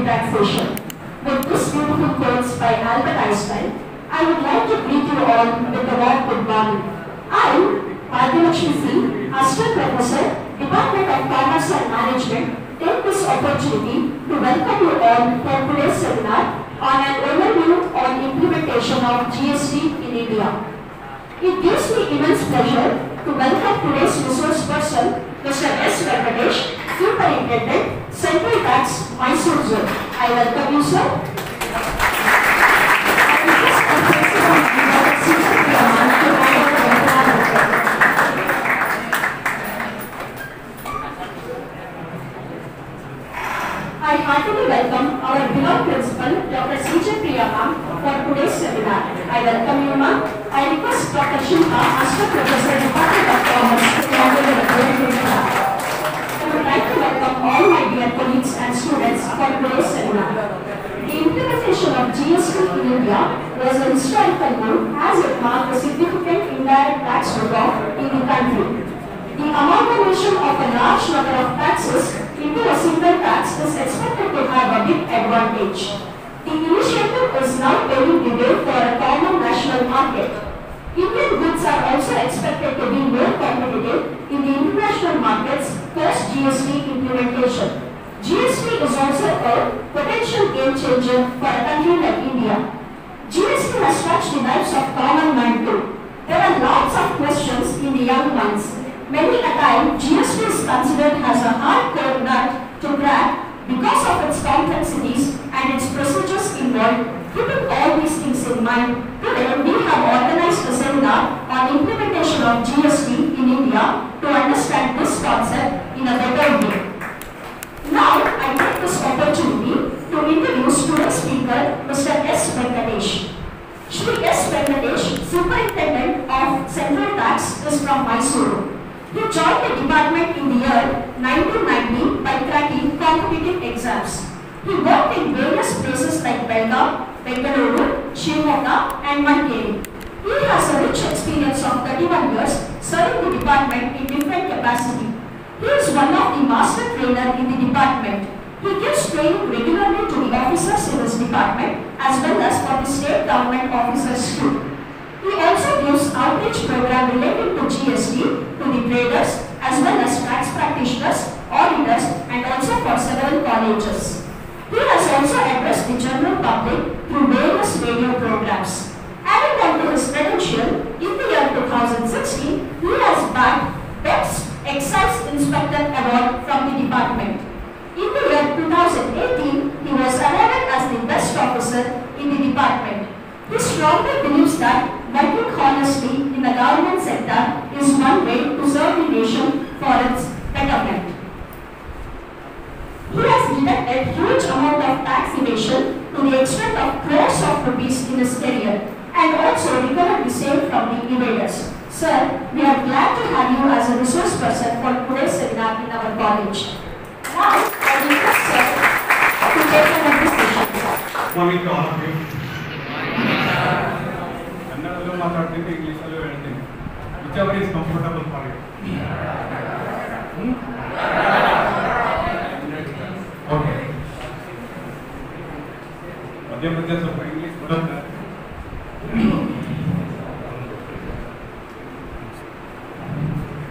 taxation. With this beautiful quotes by Albert Einstein, I would like to greet you all with a warm good morning. I, Bhagyalakshmi C, Assistant Professor, Department of Commerce and Management, take this opportunity to welcome you all for today's seminar on an overview on implementation of GST in India. It gives me immense pleasure to welcome today's resource person, Mr. S. Venkatesh, Superintendent, Central Tax, Mysore Zone. I welcome you, sir. I heartily welcome our beloved principal, Dr. C.J. Priya ma'am, for today's seminar. I welcome you, ma'am. I request Dr. Shilpa, Assistant Professor, Department of Commerce, to handle the presentation. I would like to welcome all my dear colleagues and students for today's seminar. The implementation of GST in India was a historical move as it marked a significant indirect tax reform in the country. The amalgamation of a large number of taxes into a single tax is expected to have a big advantage. The initiative is now paving the way for a common national market. Indian goods are also expected to be more competitive in the international markets post GST implementation. GST is also a potential game changer for a country like India. GST has touched the lives of common man too. There are lots of questions in the young minds. Many a time, GST is considered as a hardcore nut to crack because of its complexities and its procedures involved. Keeping all these things in mind, today we have organized a seminar on implementation of GST in India to understand this concept in a better way. Now, I take this opportunity to introduce today's speaker, Mr. S. Venkatesh. Shri S. Venkatesh, Superintendent of Central Tax, is from Mysuru. He joined the department in the year 1990 by cracking competitive exams. He worked in various places like Belgaum, Bengaluru, Shimoga and Madikeri. He has a rich experience of 31 years serving the department in different capacity. He is one of the master trainer in the department. He gives training regularly to the officers in his department as well as for the state government officers too. He also gives outreach program related to GST to the traders as well as tax practitioners, auditors and also for several colleges. He has also addressed the general public through various radio programs. Adding on to his credential, in the year 2016, he has bagged Best Excise Inspector Award from the department. In the year 2018, he was awarded as the Best Officer in the department. He strongly believes that working honestly in the government sector is one way to serve the nation for its betterment. He has detected huge amount of tax evasion to the extent of crores of rupees in his career and also recovered the same from the evaders. Sir, we are glad to have you as a resource person for today's seminar in our college. Now, I request sir to take another decision. Good morning to all of you. Kannadallo maatadtinte English allo heltene. Whichever is comfortable for you. Okay. Madhya ಸ್ವಲ್ಪ English ಬರುತ್ತೆ.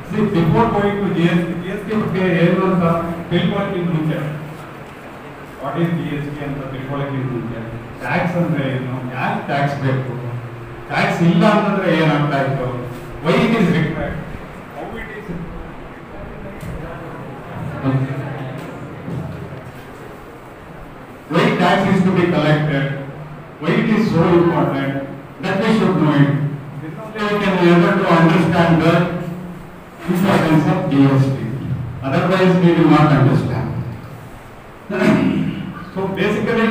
See, before going to GST ಬಗ್ಗೆ ಏನು ಅಂತ ತಿಳ್ಕೊಳ್ಳೋಕ್ಕಿಂತ ಮುಂಚೆ what is GST ಅಂತ ತಿಳ್ಕೊಳ್ಳೋಕ್ಕಿಂತ ಮುಂಚೆ tax ಅಂದ್ರೆ ಏನು, ಯಾಕೆ ಟ್ಯಾಕ್ಸ್ ಬೇಕು, ಟ್ಯಾಕ್ಸ್ ಇಲ್ಲ ಅಂತಂದ್ರೆ ಏನಾಗ್ತಾ ಇತ್ತು, why it is required, how it is, why tax is to be collected, why it is so important, that we should know it. Then only we can be able to understand the importance of GST. Otherwise, we will not understand. So basically,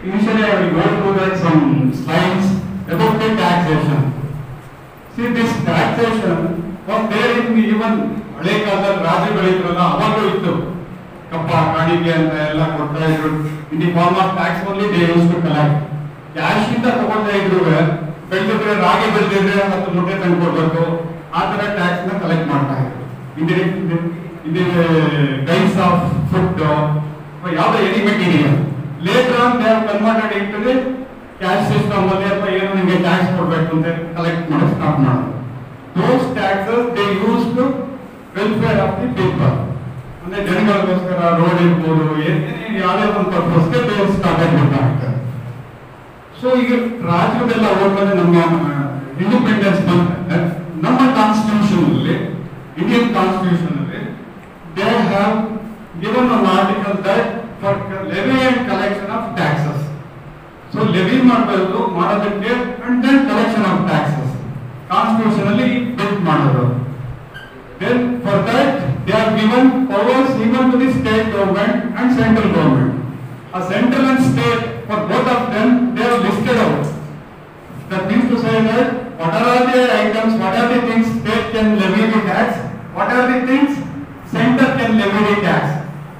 initially I will go through some slides about the taxation. See, this taxation was there in even ಹಳೆ ಕಾಲದಲ್ಲಿ ರಾಜ್ಯಗಳಿದ್ರಲ್ಲ ಅವಾಗಲೂ ಇತ್ತು. ಕಪ್ಪ ಕಾಣಿಕೆ ಅಂತ ಎಲ್ಲ ಕೊಡ್ತಾ ಇದ್ರು. In the form of tax only they use to collect. Cash ಇಂದ ತಗೊಳ್ತಾ ಇದ್ರು. ಬೆಳೆದಿದ್ರೆ ರಾಗಿ ಬೆಳೆದಿದ್ರೆ 10 ಮೂಟೆ ತಂದು ಕೊಡ್ಬೇಕು, ಆ ತರ ಟ್ಯಾಕ್ಸ್ ನ ಕಲೆಕ್ಟ್ ಮಾಡ್ತಾ ಇದ್ರು. In the kinds of food ಯಾವುದೇ any material. Later on they have converted into the cash system ಅಲ್ಲಿ ಅಥವಾ ಏನು ನಿಮಗೆ ಟ್ಯಾಕ್ಸ್ ಕೊಡಬೇಕು ಅಂತ ಕಲೆಕ್ಟ್ ಮಾಡಿ ಸ್ಟಾರ್ಟ್ ಮಾಡೋದು. Those taxes they used to welfare of the people. ಅಂದ್ರೆ ಜನಗಳಿಗೋಸ್ಕರ ರೋಡ್ ಇರ್ಬೋದು, ಯಾವುದೇ ಒಂದು ಪರ್ಪಸ್ಗೆ they started ಮಾಡ್ತಾರೆ. ಸೊ ಈಗ ರಾಜ್ಯದೆಲ್ಲ ಹೋದ್ಮೇಲೆ ನಮ್ಮ ಇಂಡಿಪೆಂಡೆನ್ಸ್ ಬಂದ್ರೆ ನಮ್ಮ ಕಾನ್ಸ್ಟಿಟ್ಯೂಷನ್ ಅಲ್ಲಿ, ಇಂಡಿಯನ್ ಕಾನ್ಸ್ಟಿಟ್ಯೂಷನ್ ಅಲ್ಲಿ they have given an article that for levy and collection of taxes. So levy ಮಾಡೋದಕ್ಕೆ and then collection of taxes constitution ಅಲ್ಲಿ ಬಿಲ್ಟ್ ಮಾಡೋದು. Then for that they have given powers even to the state government and central government. A central and state, for both of them they are listed out. That means to say that what are the items, what are the things state can levy the tax, what are the things center can levy the tax.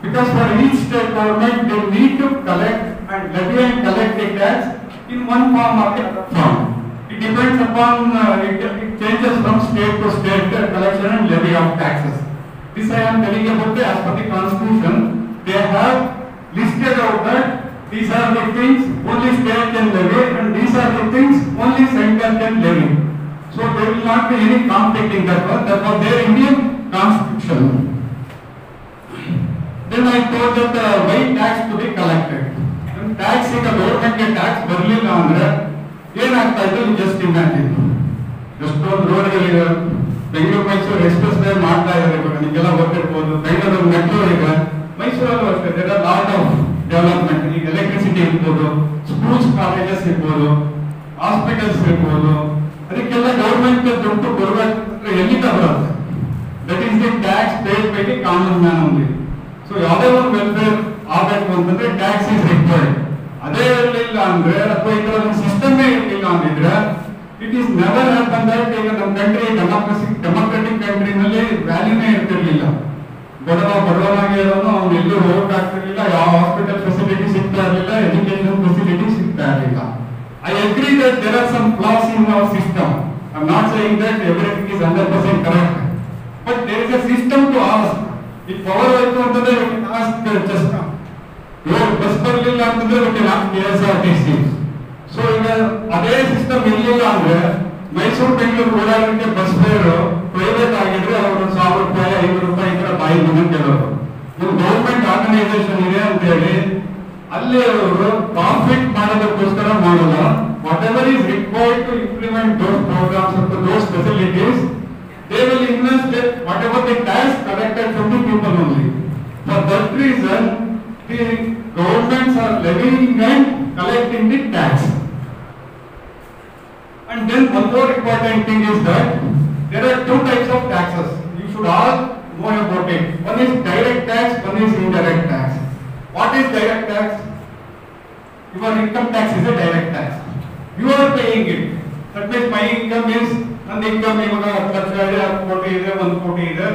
Because for each state government they need to collect and levy and collect the tax in one form or the other form. It depends upon it changes from state to state collection and levy of taxes. This I am telling about as per the constitution. They have listed out that these are the things only state can levy and these are the things only center can levy. So there will not be any conflict in that one. That was their Indian constitution. Then I told that why tax to be collected. And tax is the government ke tax ಬರ್ಲಿಲ್ಲ ಅಂದ್ರೆ ಏನಾಗ್ತಾ ಇತ್ತು just imagine. ಎಷ್ಟೊಂದು ರೋಡ್ಗಳಿವೆ, Bengaluru Mysuru express way ಮಾಡ್ತಾ ಇದ್ದಾರೆ, ಇವಾಗ ನಿಮಗೆಲ್ಲ ಗೊತ್ತಿರ್ಬೋದು. ಬೆಂಗಳೂರು ಮೆಟ್ರೋ ಇದೆ, ಮೈಸೂರಲ್ಲೂ ಅಷ್ಟೇ there are lot of development. ಈಗ ಎಲೆಕ್ಟ್ರಿಸಿಟಿ ಇರ್ಬೋದು, ಸ್ಕೂಲ್ಸ್ ಕಾಲೇಜಸ್ ಇರ್ಬೋದು, ಹಾಸ್ಪಿಟಲ್ಸ್ ಇರ್ಬೋದು, ಅದಕ್ಕೆಲ್ಲ ಗೌರ್ಮೆಂಟ್ ದುಡ್ಡು ಬರಬೇಕಂದ್ರೆ ಎಲ್ಲಿಂದ ಬರುತ್ತೆ? That is the tax paid by the common man only. So ಯಾವುದೇ ಒಂದು ವೆಲ್ಫೇರ್ ಆಗಬೇಕು ಅಂತಂದ್ರೆ ಟ್ಯಾಕ್ಸ್ ಇಸ್ ರಿಕ್ವೈರ್ಡ್. ಅದೇ ಇರಲಿಲ್ಲ ಅಂದ್ರೆ ಅಥವಾ ಈ ತರ ಒಂದು ಸಿಸ್ಟಮೇ ಇರಲಿಲ್ಲ ಅಂದಿದ್ರೆ it is never happen that ಈಗ ನಮ್ಮ ಕಂಟ್ರಿ ಡೆಮೋಕ್ರೆಟಿಕ್ ಕಂಟ್ರಿನಲ್ಲಿ ವ್ಯಾಲ್ಯೂನೇ ಇರ್ತಿರ್ಲಿಲ್ಲ. ಬಡವನಾಗಿ ಇರೋನು ಅವ್ನು ಎಲ್ಲೂ ಹೋಗಕ್ ಆಗ್ತಿರ್ಲಿಲ್ಲ, ಯಾವ ಹಾಸ್ಪಿಟಲ್ ಫೆಸಿಲಿಟಿ ಸಿಗ್ತಾ ಇರಲಿಲ್ಲ, ಎಜುಕೇಶನ್ ಫೆಸಿಲಿಟಿ ಸಿಗ್ತಾ ಇರಲಿಲ್ಲ. I agree that there are some flaws in our system. I am not saying that everything is 100% correct, but there is a system to ask. ಈ ಪವರ್ ಹೋಯ್ತು ಅಂತಂದ್ರೆ ಜಸ್ಟ್ ಬಸ್ ಬರಲಿಲ್ಲ ಅಂತಂದ್ರೆ KSRTC. So ಈಗ ಅದೇ system ಇರಲಿಲ್ಲ ಅಂದ್ರೆ ಮೈಸೂರು ಬೆಂಗಳೂರು ಓಡಾಡಲಿಕ್ಕೆ ಬಸ್ ಫೇರ್ ಪ್ರೈವೇಟ್ ಆಗಿದ್ರೆ ಅವರು 1000 ರೂಪಾಯಿ 500 ರೂಪಾಯಿ ಈ ತರ ಬಾಯಿ ಬಂದು ಕೇಳೋರು. ಇದು ಗೌರ್ಮೆಂಟ್ ಆರ್ಗನೈಸೇಷನ್ ಇದೆ ಅಂತ ಹೇಳಿ ಅಲ್ಲಿ ಅವರು ಪ್ರಾಫಿಟ್ ಮಾಡೋದಕ್ಕೋಸ್ಕರ ಮಾಡಲ್ಲ. Whatever is required to implement those programs ಮತ್ತು those facilities they will invest whatever the tax collected from the people only. For that reason the governments are levying and collecting the tax. And then one more important thing is that there are two types of taxes. You should all know about it. One is direct tax, one is indirect tax. What is direct tax? Your income tax is a direct tax. You are paying it. That means my income is, ನನ್ನ income ಇವಾಗ 10 ಲಕ್ಷ ಇದೆ, 10 ಕೋಟಿ ಇದೆ, 1 ಕೋಟಿ ಇದೆ,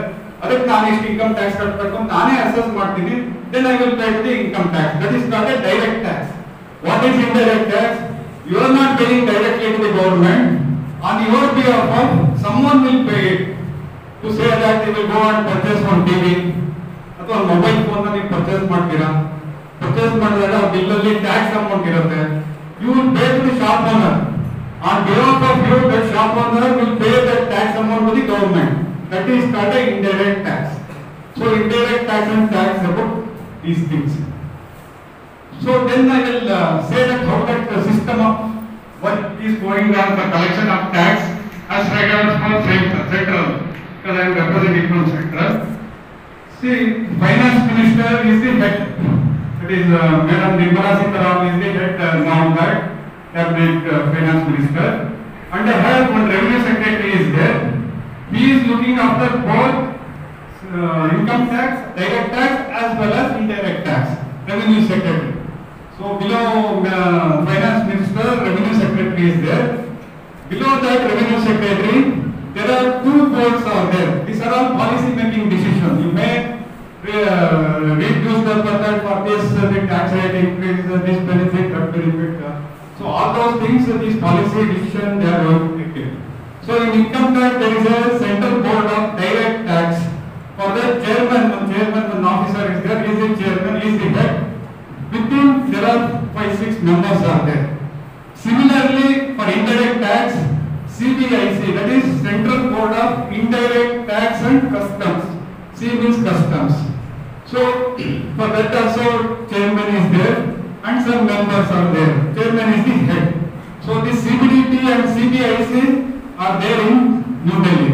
ಅದಕ್ಕೆ ನಾನು ಇಷ್ಟು ಇನ್ಕಮ್ ಟ್ಯಾಕ್ಸ್ ಕಟ್ಟಬೇಕು ಅಂತ ನಾನೇ ಅಸೆಸ್ ಮಾಡ್ತೀನಿ. then I will pay the income tax. That is not a direct tax. What is indirect tax? You are not paying directly to the government. On your behalf of someone will pay it. To say that they will go and purchase one TV ಅಥವಾ mobile phone ನೀವು purchase ಮಾಡ್ತೀರಾ, purchase ಮಾಡಿದಾಗ bill ಅಲ್ಲಿ tax amount ಇರುತ್ತೆ. You will pay to the shop owner. On behalf of you, the shop owner will pay that tax amount to the government. That is called an indirect tax. So indirect tax and tax about these things. So then I will say that how that the system of what is going on for collection of tax as regards for central, because I am representing from central. See, finance minister is the head. That is Madam Nirmala Sitharaman is the head now that cabinet finance minister. Under her one revenue secretary is there. He is looking after both income tax, direct tax as well as indirect tax. Revenue secretary. So below finance minister, revenue secretary is there. Below that revenue secretary, there are two boards are there. These are all policy making decisions. You may read newspaper that for this the tax rate increase, this benefit, that benefit. So all those things, these policy decisions, they are going to take. So in income tax, there is a central board of direct tax for for the chairman, one officer is there, he is the chairman, he is the head. Within there are 5-6 members are there. Similarly, for indirect tax, CBIC, that is Central Board of Indirect Tax and Customs. C means customs. So for that also chairman is there and some members are there. Chairman is the head. So the CBDT and CBIC are there in New Delhi.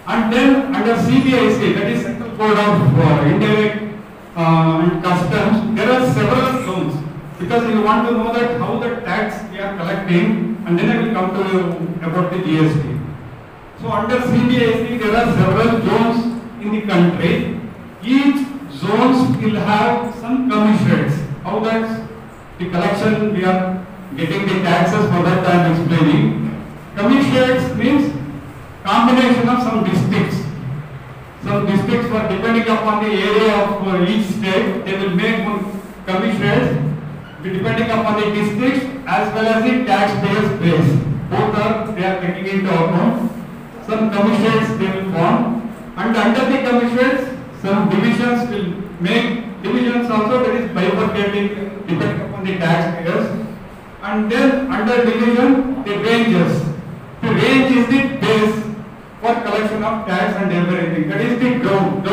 And then under CBIC, that is Central Board of Indirect and Customs, there are several zones. Because you want to know that how the tax we are collecting, and then I will come to you about the GST. So under CBIC, there are several zones in the country. Each zones will have some commissioners. How that the collection we are getting the taxes, for that I am explaining. Commissioners means combination of some districts. Some districts were depending upon the area of each state, they will make one commissioners depending upon the districts as well as the taxpayers base. Both are they are taking into account. Some commissioners they will form, and under the commissioners some divisions will make divisions also, that is bifurcating depending upon the taxpayers. And then under division the ranges. The range is the base for collection of tax and everything. That is the ground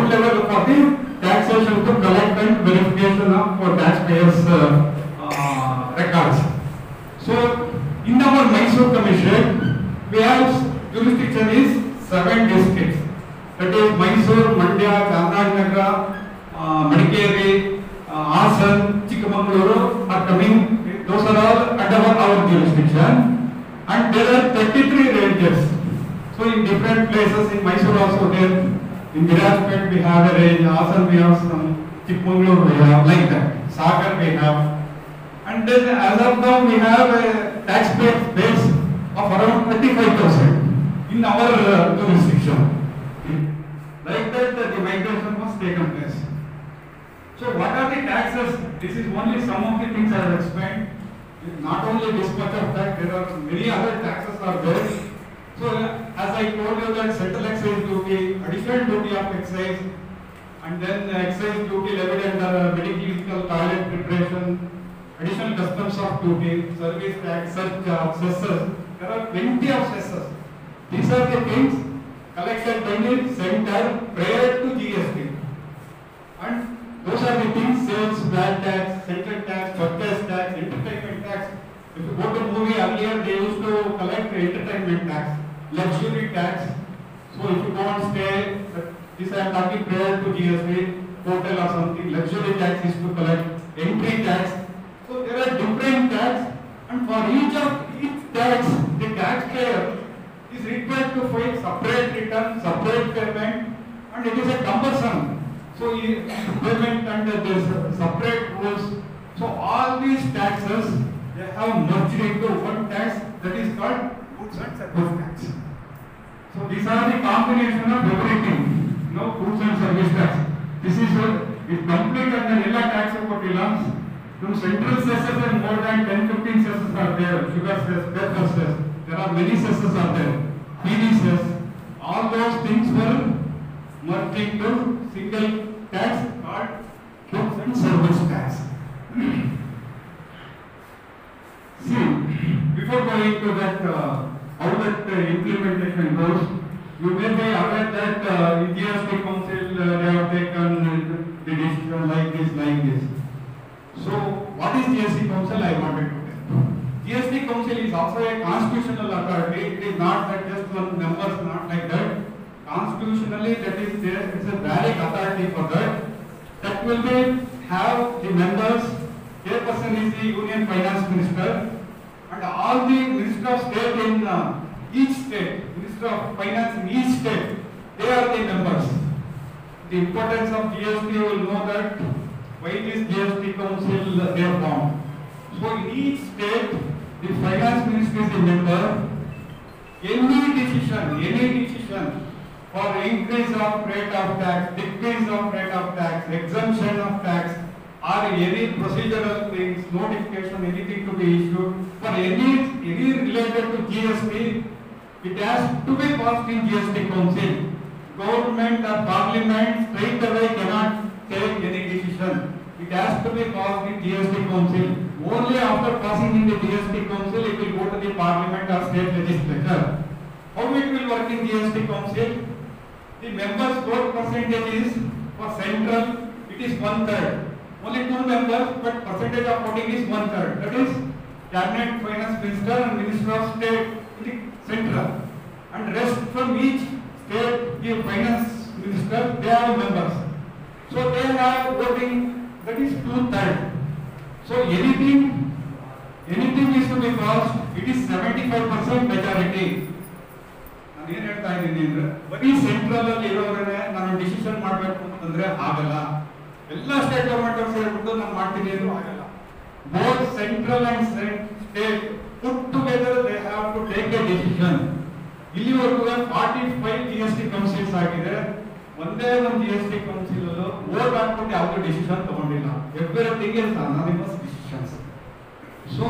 level for the taxation to collect and verification of for taxpayers records. So in our Mysore Commission, we have jurisdiction is 7 districts. That is Mysore, Mandya, Chamarajanagar, Madikeri, Hassan, Chikmagaluru are coming. Those are all under our jurisdiction. And there are 33 ranges. So in different places in Mysore also there, in Virajpet we have a range, Hassan we have some, Chikmagaluru we have, like that. Sagar we have. And then as of now we have a taxpayer base of around 35% in our jurisdiction. Like that the migration was taken place. So what are the taxes? This is only some of the things I have explained. Not only this much of tax, there are many other taxes are there. So as I told you that central excise duty, additional duty of excise, and then excise duty levied under medical toilet preparation, additional customs of duty, service tax, surcharge, cesses. There are plenty of cesses. These are the things collected by the center prior to GST. And those are the things: sales, VAT tax, central tax, purchase tax, entertainment tax. If you go to movie earlier, they used to collect the entertainment tax, luxury tax. So if you go and stay, this I am talking prior to GST, hotel or something, luxury tax is to collect, entry tax. So there are different tax, and for each tax, the taxpayer is required to file separate return, separate payment, and it is a cumbersome. So payment and there is separate rules. So all these taxes they have merged into one tax, that is called goods and service tax. So these are the combination of everything. Goods and service tax. This is it complete and the tax of what belongs. From central cesses and more than 10-15 cesses are there. Sugar cess, paper cess. There are many cesses are there. PD cess. All those things were merged into single tax called goods and service tax. See, before going to that, how that implementation goes, you may be aware that in GST Council they have taken the decision like this. So, what is GST Council? I wanted to tell. GST Council is also a constitutional authority. It is not that just one members, not like that. Constitutionally, that is there. It's a valid authority for that. That will be have the members. A person is the Union Finance Minister, and all the Minister of State in each state, Minister of Finance in each state, they are the members. The importance of GST will know that why this GST Council they are formed. So in each state, the Finance Minister is a member. Any decision for increase of rate of tax, decrease of rate of tax, exemption of tax, or any procedural things, notification, anything to be issued, for any related to GST, it has to be passed in GST Council. Government or Parliament straight away cannot take any decision. It has to be passed in GST Council. Only after passing in the GST Council, it will go to the Parliament or state legislature. How it will work in GST Council? The members' vote percentage is for central, it is 1/3. Only 2 members, but percentage of voting is 1/3. That is Cabinet, Finance Minister and Minister of State in the central. And rest from each state, the Finance Minister, they are members. So they have voting, that is 2/3. So anything is to be passed, it is 75% majority. ನಾನು ಏನ್ ಹೇಳ್ತಾ ಇದ್ದೀನಿ ಅಂದ್ರೆ ಬರೀ central ಅಲ್ಲಿ ಇರೋರೇ ನಾನು decision ಮಾಡಬೇಕು ಅಂತಂದ್ರೆ ಆಗಲ್ಲ. ಎಲ್ಲ ಸ್ಟೇಟ್ ಗವರ್ಮೆಂಟ್ ಅವರು ಸೇರ್ಬಿಟ್ಟು ನಾನು ಮಾಡ್ತೀನಿ ಅಂದ್ರೂ ಆಗಲ್ಲ. Both central and state put together they have to take a decision. ಇಲ್ಲಿವರೆಗೂ 45 GST ಕೌನ್ಸಿಲ್ಸ್ ಆಗಿದೆ. ಒಂದೇ ಒಂದು GST ಕೌನ್ಸಿಲ್ ವೋಟ್ ಹಾಕ್ಬಿಟ್ಟು ಯಾವುದೇ ಡಿಸಿಷನ್ ತಗೊಂಡಿಲ್ಲ. Everything is anonymous decisions. So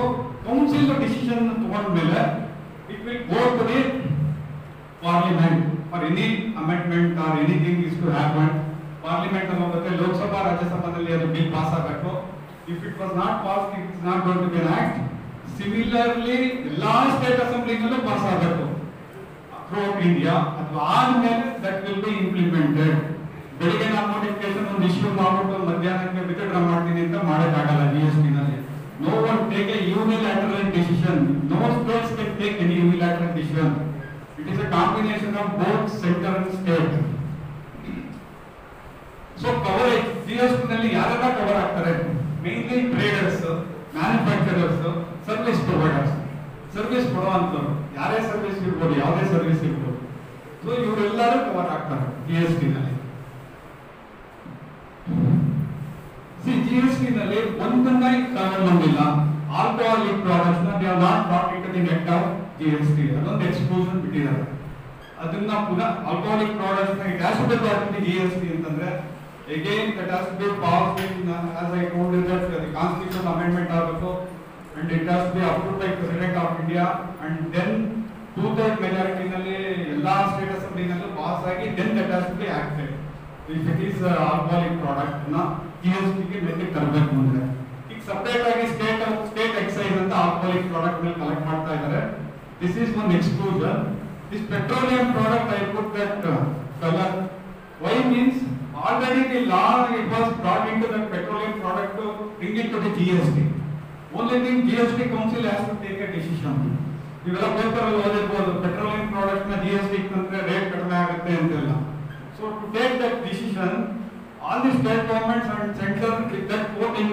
council decision ತಗೊಂಡ್ಮೇಲೆ it will go to the Parliament for any amendment or anything is to happen. Parliament ಅನ್ನೋದಕ್ಕೆ ಲೋಕಸಭಾ ರಾಜ್ಯಸಭಾದಲ್ಲಿ ಅದು ಬಿಲ್ ಪಾಸ್ ಆಗಬೇಕು. If it was not passed, it is not going to be an act. Similarly, ಎಲ್ಲಾ state ಅಸೆಂಬ್ಲಿಗಳಲ್ಲೂ pass ಆಗಬೇಕು throughout India. ಅದು ಆದ್ಮೇಲೆ that will be implemented. ಬೆಳಿಗ್ಗೆ ನಾನು notification ಒಂದು ಇಶ್ಯೂ ಮಾಡ್ಬಿಟ್ಟು ಮಧ್ಯಾಹ್ನಕ್ಕೆ ವಿತ್ಡ್ರಾ ಮಾಡ್ತೀನಿ ಅಂತ ಮಾಡೋಕ್ಕಾಗಲ್ಲ GST ನಲ್ಲಿ. No one take a unilateral decision. No states can take any unilateral decision. It is a combination of both center and state. So coverage GST ನಲ್ಲಿ ಯಾರೆಲ್ಲ ಕವರ್ ಆಗ್ತಾರೆ? Mainly traders, manufacturers, service providers. Service ಕೊಡುವಂತರು ಯಾರೇ service ಇರ್ಬೋದು, ಯಾವುದೇ service ಇರ್ಬೋದು. So ಇವರೆಲ್ಲರೂ cover ಆಗ್ತಾರೆ GST ನಲ್ಲಿ. GST ನಲ್ಲಿ ಒಂದನ್ನ ಕವರ್ ಮಾಡಿಲ್ಲ. ಆಲ್ಕೋಹಾಲಿಕ್ ಪ್ರಾಡಕ್ಟ್ಸ್ ನ they are not brought into the net of GST. ಅದೊಂದು ಎಕ್ಸ್ಕ್ಲೂಷನ್ ಬಿಟ್ಟಿದ್ದಾರೆ. ಅದನ್ನ ಪುನಃ ಆಲ್ಕೋಹಾಲಿಕ್ ಪ್ರಾಡಕ್ಟ್ಸ್ ನ it has to be brought into GST ಅಂತಂದ್ರೆ again that has to be passed in as I told you that the constitutional amendment ಆಗಬೇಕು and it has to be approved by President of India and then 2/3 majority ನಲ್ಲಿ ಎಲ್ಲಾ state assembly ನಲ್ಲೂ pass ಆಗಿ then that has to be acted. If it is alcoholic product ನ GST ಗೆ ಮೇಲೆ ತರಬೇಕು ಅಂದ್ರೆ ಈಗ ಸಪರೇಟ್ ಆಗಿ ಸ್ಟೇಟ್ ಎಕ್ಸೈಸ್ ಅಂತ ಆಲ್ಕೋಹಾಲಿಕ್ ಪ್ರಾಡಕ್ಟ್ ಮೇಲೆ ಕಲೆಕ್ಟ್ ಮಾಡ್ತಾ ಇದ್ದಾರೆ. This is one exclusion. This petroleum product I put that color. Why means already the law it was brought into the petroleum product to bring it to the GST. Only thing GST Council has to take a decision. ಇವೆಲ್ಲ paper ಅಲ್ಲಿ ಓದಿರ್ಬೋದು petroleum product ನ GST ಅಂದ್ರೆ rate ಕಡಿಮೆ ಆಗುತ್ತೆ ಅಂತೆಲ್ಲ. So to take that decision, all the state governments and center with that voting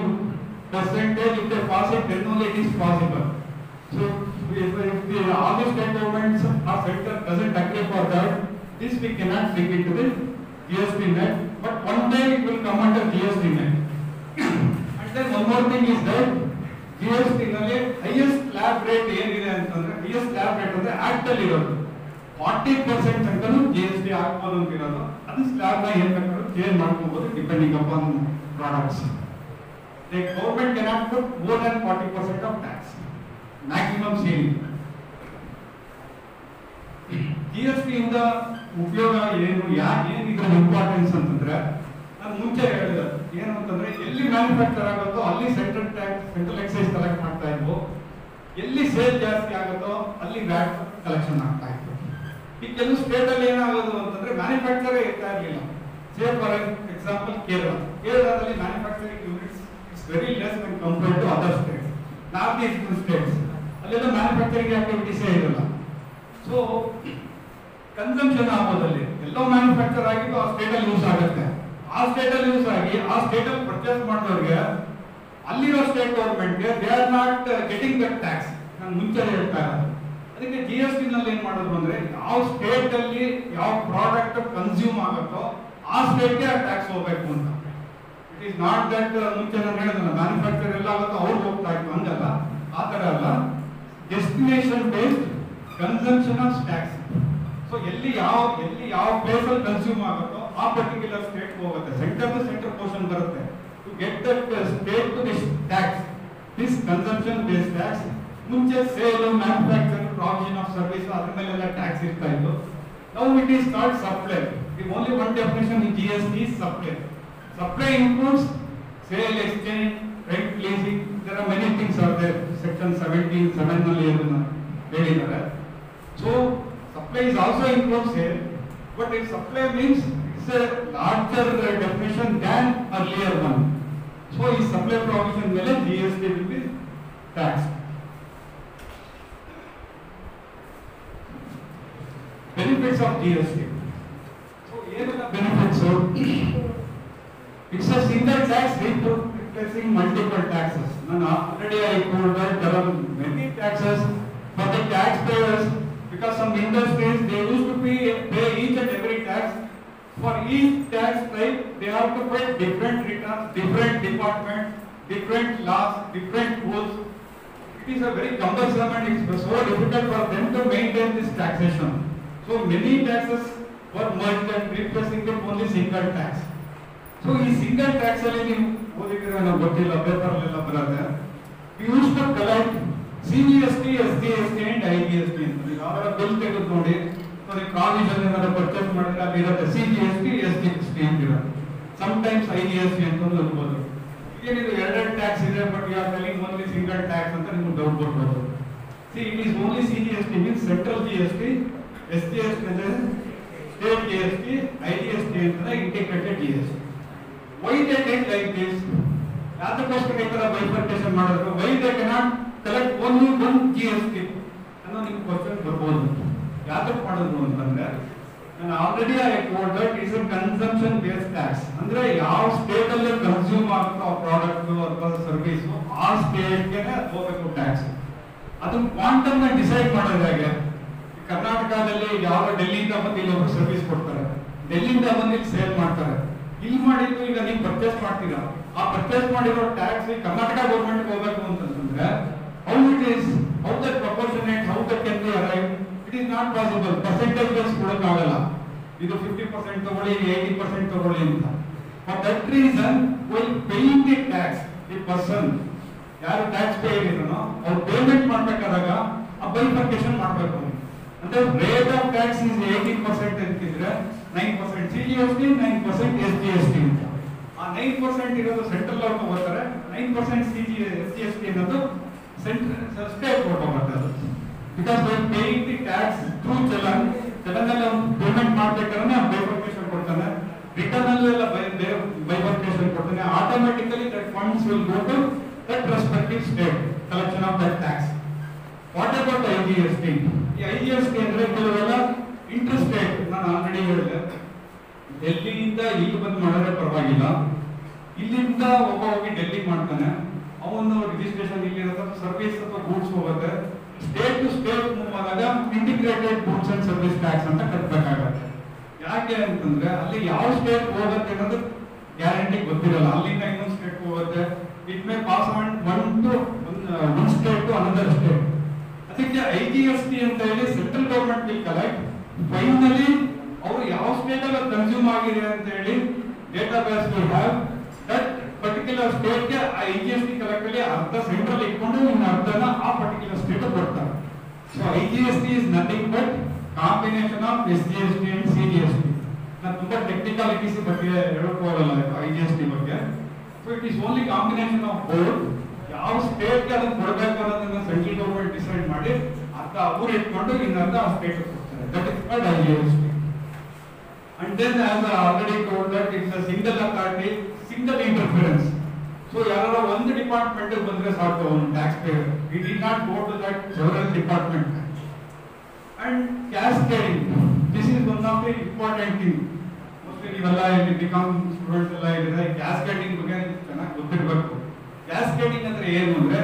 percentage, if they pass it, then only it is possible. So if all the state governments or center doesn't agree for that, this we cannot bring it to the GST net, but one day it will come under GST net. And then one more thing is that GST ನಲ್ಲಿ highest slab rate ಏನಿದೆ ಅಂತಂದ್ರೆ highest slab rate ಅಂದ್ರೆ act ಅಲ್ಲಿ ಇರೋದು 40% ತನಕನೂ GST ಹಾಕಬಹುದು ಅಂತ ಇರೋದು. ಅದು ಸ್ಲ್ಯಾಬ್ ನ ಏನ್ ಬೇಕಾದ್ರೂ ಚೇಂಜ್ ಮಾಡ್ಕೋಬಹುದು depending upon products. The government cannot put more than 40% of tax. Maximum saving. GST ಇಂದ ಉಪಯೋಗ ಏನು, ಏನ್ ಇದರ ಇಂಪಾರ್ಟೆನ್ಸ್ ಅಂತಂದ್ರೆ ನಾನು ಮುಂಚೆ ಹೇಳಿದೆ ಏನು ಅಂತಂದ್ರೆ ಎಲ್ಲಿ ಮ್ಯಾನುಫ್ಯಾಕ್ಚರ್ ಆಗುತ್ತೋ ಅಲ್ಲಿ central tax central exercise collect ಮಾಡ್ತಾ ಇದ್ವು. ಎಲ್ಲಿ ಸೇಲ್ ಜಾಸ್ತಿ ಆಗುತ್ತೋ ಅಲ್ಲಿ ವ್ಯಾಟ್ ಕಲೆಕ್ಷನ್ ಆಗ್ತಾ ಇತ್ತು. ಈ ಕೆಲವು ಸ್ಟೇಟ್ ಅಲ್ಲಿ ಏನಾಗೋದು ಅಂತಂದ್ರೆ ಮ್ಯಾನುಫ್ಯಾಕ್ಚರ್ ಇರ್ತಾ ಇರಲಿಲ್ಲ. ಸೇ ಫಾರ್ ಎಕ್ಸಾಂಪಲ್ ಕೇರಳದಲ್ಲಿ manufacturing units it's very less when compared to other states. North eastern states ಅಲ್ಲೆಲ್ಲ ಮ್ಯಾನುಫ್ಯಾಕ್ಚರಿಂಗ್ ಆಕ್ಟಿವಿಟೀಸೇ ಇರಲ್ಲ. ಸೊ ಕನ್ಸಂಪ್ಷನ್ ಆಗೋದಲ್ಲಿ ಎಲ್ಲೋ ಮ್ಯಾನುಫ್ಯಾಕ್ಚರ್ ಆಗಿದ್ದು ಆ ಸ್ಟೇಟ್ ಅಲ್ಲಿ ಯೂಸ್ ಆಗುತ್ತೆ. ಆ ಸ್ಟೇಟ್ ಅಲ್ಲಿ ಯೂಸ್ ಆಗಿ ಆ ಸ್ಟೇಟ್ ಅಲ್ಲಿ ಪರ್ಚೇಸ್ ಮಾಡಿದವ್ರಿಗೆ ಅಲ್ಲಿರೋ ಸ್ಟೇಟ್ ಗವರ್ಮೆಂಟ್ಗೆ they are not getting that tax. ನಾನು ಮುಂಚೆ ಹೇಳ್ತಾ ಇರೋದು ಅದಕ್ಕೆ GST ನಲ್ಲಿ ಏನ್ ಮಾಡೋದು ಅಂದ್ರೆ ಯಾವ ಸ್ಟೇಟ್ ಅಲ್ಲಿ ಯಾವ ಪ್ರಾಡಕ್ಟ್ ಕನ್ಸ್ಯೂಮ್ ಆಗುತ್ತೋ ಆ ಸ್ಟೇಟ್ಗೆ ಆ ಟ್ಯಾಕ್ಸ್ ಹೋಗ್ಬೇಕು ಅಂತ. ಇಟ್ ಈಸ್ ನಾಟ್ ದಟ್ ಮುಂಚೆ ನಾನು ಹೇಳಿದ್ನಲ್ಲ ಮ್ಯಾನುಫ್ಯಾಕ್ಚರ್ ಎಲ್ಲ ಆಗುತ್ತೋ ಅವ್ರಿಗೆ ಹೋಗ್ತಾ ಇತ್ತು ಹಂಗಲ್ಲ, ಆ ತರ ಅಲ್ಲ. Destination based consumption of tax. So ಎಲ್ಲಿ ಯಾವ ಪ್ಲೇಸ್ ಅಲ್ಲಿ ಕನ್ಸ್ಯೂಮ್ ಆಗುತ್ತೋ ಆ ಪರ್ಟಿಕ್ಯುಲರ್ ಸ್ಟೇಟ್ ಹೋಗುತ್ತೆ. ಸೆಂಟರ್ ಪೋರ್ಷನ್ ಬರುತ್ತೆ to get that state to this tax, this consumption based tax. ಮುಂಚೆ sale manufacture provision of service ಅದ್ರ ಮೇಲೆಲ್ಲ ಟ್ಯಾಕ್ಸ್ ಇರ್ತಾ ಇತ್ತು. Now it is called supply. The only one definition in GST is supply. Supply includes sale, exchange, rent, leasing. There are many things are there. Section 17(7) ನಲ್ಲಿ ಅದನ್ನ ಹೇಳಿದ್ದಾರೆ. So supply is also includes sale, but if supply means it's a larger definition than earlier one. So ಈ supply provision ಮೇಲೆ GST will be taxed. Benefits of GST. So ಏನಲ್ಲ benefits? It's a single tax replacing multiple taxes. ನಾನು already I told that there are many taxes for the taxpayers because some industries they used to pay each and every tax. For each tax type they have to pay different returns, different department, different laws, different rules. It is a very cumbersome and it's so difficult for them to maintain this taxation. So many taxes were merged and replacing with only single tax. So ಈ single tax ಅಲ್ಲಿ ನೀವು ಓದಿದ್ರೆ ನಾವು ಗೊತ್ತಿಲ್ಲ paper ಎಲ್ಲ ಬರುತ್ತೆ. We used to collect CGST, SGST and IGST ಅಂತ. ನೀವು ಅವರ ಬಿಲ್ ತೆಗೆದು ನೋಡಿ, ನೋಡಿ ಪ್ರಾವಿಷನ್ ಏನಾದ್ರು ಪರ್ಚೇಸ್ ಮಾಡಿದ್ರೆ ಅಲ್ಲಿ ಇರುತ್ತೆ CGST, SGST ಅಂತ ಇರುತ್ತೆ. Sometimes IGST ಅಂತ ಇರ್ಬೋದು. ಏನಿದು ಎರಡೆರಡು ಟ್ಯಾಕ್ಸ್ ಇದೆ but you are telling only single tax ಅಂತ ನಿಮಗೆ ಡೌಟ್ ಬರ್ಬೋದು. See it is only CGST means central GST, SGST ಅಂದ್ರೆ state GST, IGST ಅಂದ್ರೆ integrated GST. Why they did like this? ಯಾತಕ್ಕೋಸ್ಕರ ಈ ತರ ಬೈಫರ್ಕೇಶನ್ ಮಾಡಿದ್ರು? Why they cannot collect only one GST ಅನ್ನೋ ನಿಮ್ಗೆ ಕ್ವಶನ್ ಬರ್ಬೋದು. ಯಾತಕ್ಕೆ ಮಾಡಿದ್ರು ಅಂತಂದ್ರೆ ನಾನು already I told that is A consumption based tax. ಅಂದ್ರೆ ಯಾವ ಸ್ಟೇಟ್ ಅಲ್ಲಿ ಕನ್ಸ್ಯೂಮ್ ಆಗುತ್ತೋ ಆ ಪ್ರಾಡಕ್ಟ್ ಅಥವಾ ಸರ್ವಿಸ್ ಆ ಸ್ಟೇಟ್ ಗೆ ಹೋಗಬೇಕು ಟ್ಯಾಕ್ಸ್. ಅದನ್ನ ಕ್ವಾಂಟಮ್ ನ ಡಿಸೈಡ್ ಮಾಡೋದು ಹೇಗೆ? ಕರ್ನಾಟಕದಲ್ಲಿ ಯಾವ ಡೆಲ್ಲಿಯಿಂದ ಬಂದು ಇಲ್ಲಿ ಒಬ್ಬರು ಸರ್ವಿಸ್ ಕೊಡ್ತಾರೆ, ಡೆಲ್ಲಿಯಿಂದ ಬಂದು ಇಲ್ಲಿ ಸೇಲ್ ಮಾಡ್ತಾರೆ. ಇಲ್ಲಿ ಮಾಡಿದ್ದು ಈಗ ನೀವು ಪರ್ಚೇಸ್ ಮಾಡ್ತೀರಾ, ಆ ಪರ್ಚೇಸ್ ಮಾಡಿರೋ ಟ್ಯಾಕ್ಸ್ ಕರ್ನಾಟಕ ಗೌರ್ಮೆಂಟ್ ಹೋಗಬೇಕು ಅಂತಂದ್ರೆ how it is, how that proportionate, how that can be arrive? It is not possible. Percentage base ಕೊಡೋಕ್ಕಾಗಲ್ಲ. ಇದು 50% ತಗೊಳ್ಳಿ, 80% ತಗೊಳ್ಳಿ ಅಂತ. For that reason while paying the tax, the person ಯಾರು ಟ್ಯಾಕ್ಸ್ ಪೇಯರ್ ಇರೋನೋ ಅವ್ರು ಪೇಮೆಂಟ್ ಮಾಡ್ಬೇಕಾದಾಗ ಆ ಬೈಫರ್ಕೇಶನ್ ಮಾಡಬೇಕು. ಅಂದ್ರೆ ರೇಟ್ ಆಫ್ ಟ್ಯಾಕ್ಸ್ ಇಸ್ 18% ಅಂತಿದ್ರೆ 9% CGST, 9% SGST ಅಂತ. ಆ 9% ಇರೋದು ಸೆಂಟ್ರಲ್ ಅವ್ರು ತಗೋತಾರೆ, 9% SGST ಅನ್ನೋದು ಸ್ಟೇಟ್ ಕೊಡ್ತಾರೆ. Because by paying the tax through challan, ಚಲನಲ್ಲಿ ಅವ್ನು ಪೇಮೆಂಟ್ ಮಾಡ್ಬೇಕಾದ್ರೆ ಬೈಫರ್ಕೇಶನ್ ಕೊಡ್ತಾನೆ, ರಿಟರ್ನ್ ಅಲ್ಲೆಲ್ಲ ಬೈಫರ್ಕೇಶನ್ ಕೊಡ್ತಾನೆ. Automatically that funds will go to that respective state collection of that tax. What about IGST? ಈ IGST ಅಂದ್ರೆ ಕೆಲವೆಲ್ಲ ಇಂಟರ್ಸ್ಟೇಟ್. ನಾನು ಆಲ್ರೆಡಿ ಹೇಳಿದೆ, ಡೆಲ್ಲಿಯಿಂದ ಇಲ್ಲಿ ಬಂದು ಮಾಡಿದ್ರೆ ಪರವಾಗಿಲ್ಲ, ಇಲ್ಲಿಂದ ಒಬ್ಬ ಹೋಗಿ ಡೆಲ್ಲಿ ಮಾಡ್ತಾನೆ, ಅವನು ರಿಜಿಸ್ಟ್ರೇಷನ್ ಇಲ್ಲಿರೋ ಸರ್ವಿಸ್ ಅಥವಾ ಗೂಡ್ಸ್ ಹೋಗುತ್ತೆ, ಸ್ಟೇಟ್ ಟು ಸ್ಟೇಟ್ ಮೂವ್ ಆದಾಗ integrated goods and service tax ಅಂತ ಕಟ್ಟಬೇಕಾಗತ್ತೆ. ಯಾಕೆ ಅಂತಂದ್ರೆ ಅಲ್ಲಿ ಯಾವ ಸ್ಟೇಟ್ ಹೋಗುತ್ತೆ ಅನ್ನೋದು ಗ್ಯಾರಂಟಿ ಗೊತ್ತಿರಲ್ಲ. ಅಲ್ಲಿಂದ ಇನ್ನೊಂದು ಸ್ಟೇಟ್ ಹೋಗುತ್ತೆ, it may pass on one state to another state. ಅದಕ್ಕೆ IGST ಅಂತ ಹೇಳಿ central government will collect. Finally ಅವರು ಯಾವ ಸ್ಟೇಟ್ ಅಲ್ಲಿ ಕನ್ಸ್ಯೂಮ್ ಆಗಿದೆ ಅಂತ ಹೇಳಿ data base will have that particular state ಗೆ IGST ಕಲೆಕ್ಟ್ ಅಲ್ಲಿ ಅರ್ಧ ಸೆಂಟ್ರಲ್ ಇಟ್ಕೊಂಡು ಇನ್ನು ಅರ್ಧನ ಆ ಪರ್ಟಿಕ್ಯುಲರ್ ಸ್ಟೇಟ್ ಕೊಡ್ತಾರೆ. So IGST is nothing but combination of SGST and CGST. ನಾನು ತುಂಬಾ ಟೆಕ್ನಿಕಾಲಿಟೀಸ್ ಬಗ್ಗೆ ಹೇಳಕ್ ಹೋಗಲ್ಲ IGST ಬಗ್ಗೆ. So it is only combination of both. ಯಾವ ಸ್ಟೇಟ್ ಗೆ ಅದನ್ನ ಕೊಡಬೇಕು ಅನ್ನೋದನ್ನ ಸೆಂಟ್ರಲ್ ಗವರ್ಮೆಂಟ್ ಡಿಸೈಡ್ ಮಾಡಿ ಅರ್ಧ ಅವ್ರು ಇಟ್ಕೊಂಡು ಇನ್ನರ್ಧ ಆ ಸ್ಟೇಟ್ ಕೊಡ್ತಾರೆ. That is called IGST. And then as I already told that it's a single authority, single interference. So ಯಾರೋ ಒಂದು ಡಿಪಾರ್ಟ್ಮೆಂಟ್ ಬಂದ್ರೆ ಸಾಕು ಅವನು tax pair. He did not go to that several department. And cascading, this is one of the important thing. Mostly ನೀವೆಲ್ಲ ಇಲ್ಲಿ BCom students ಎಲ್ಲ ಇದ್ರೆ cascading ಬಗ್ಗೆ ಚೆನ್ನಾಗಿ ಗೊತ್ತಿರಬೇಕು. ಕ್ಯಾಸ್ಕೇಡಿಂಗ್ ಅಂದ್ರೆ ಏನು ಅಂದ್ರೆ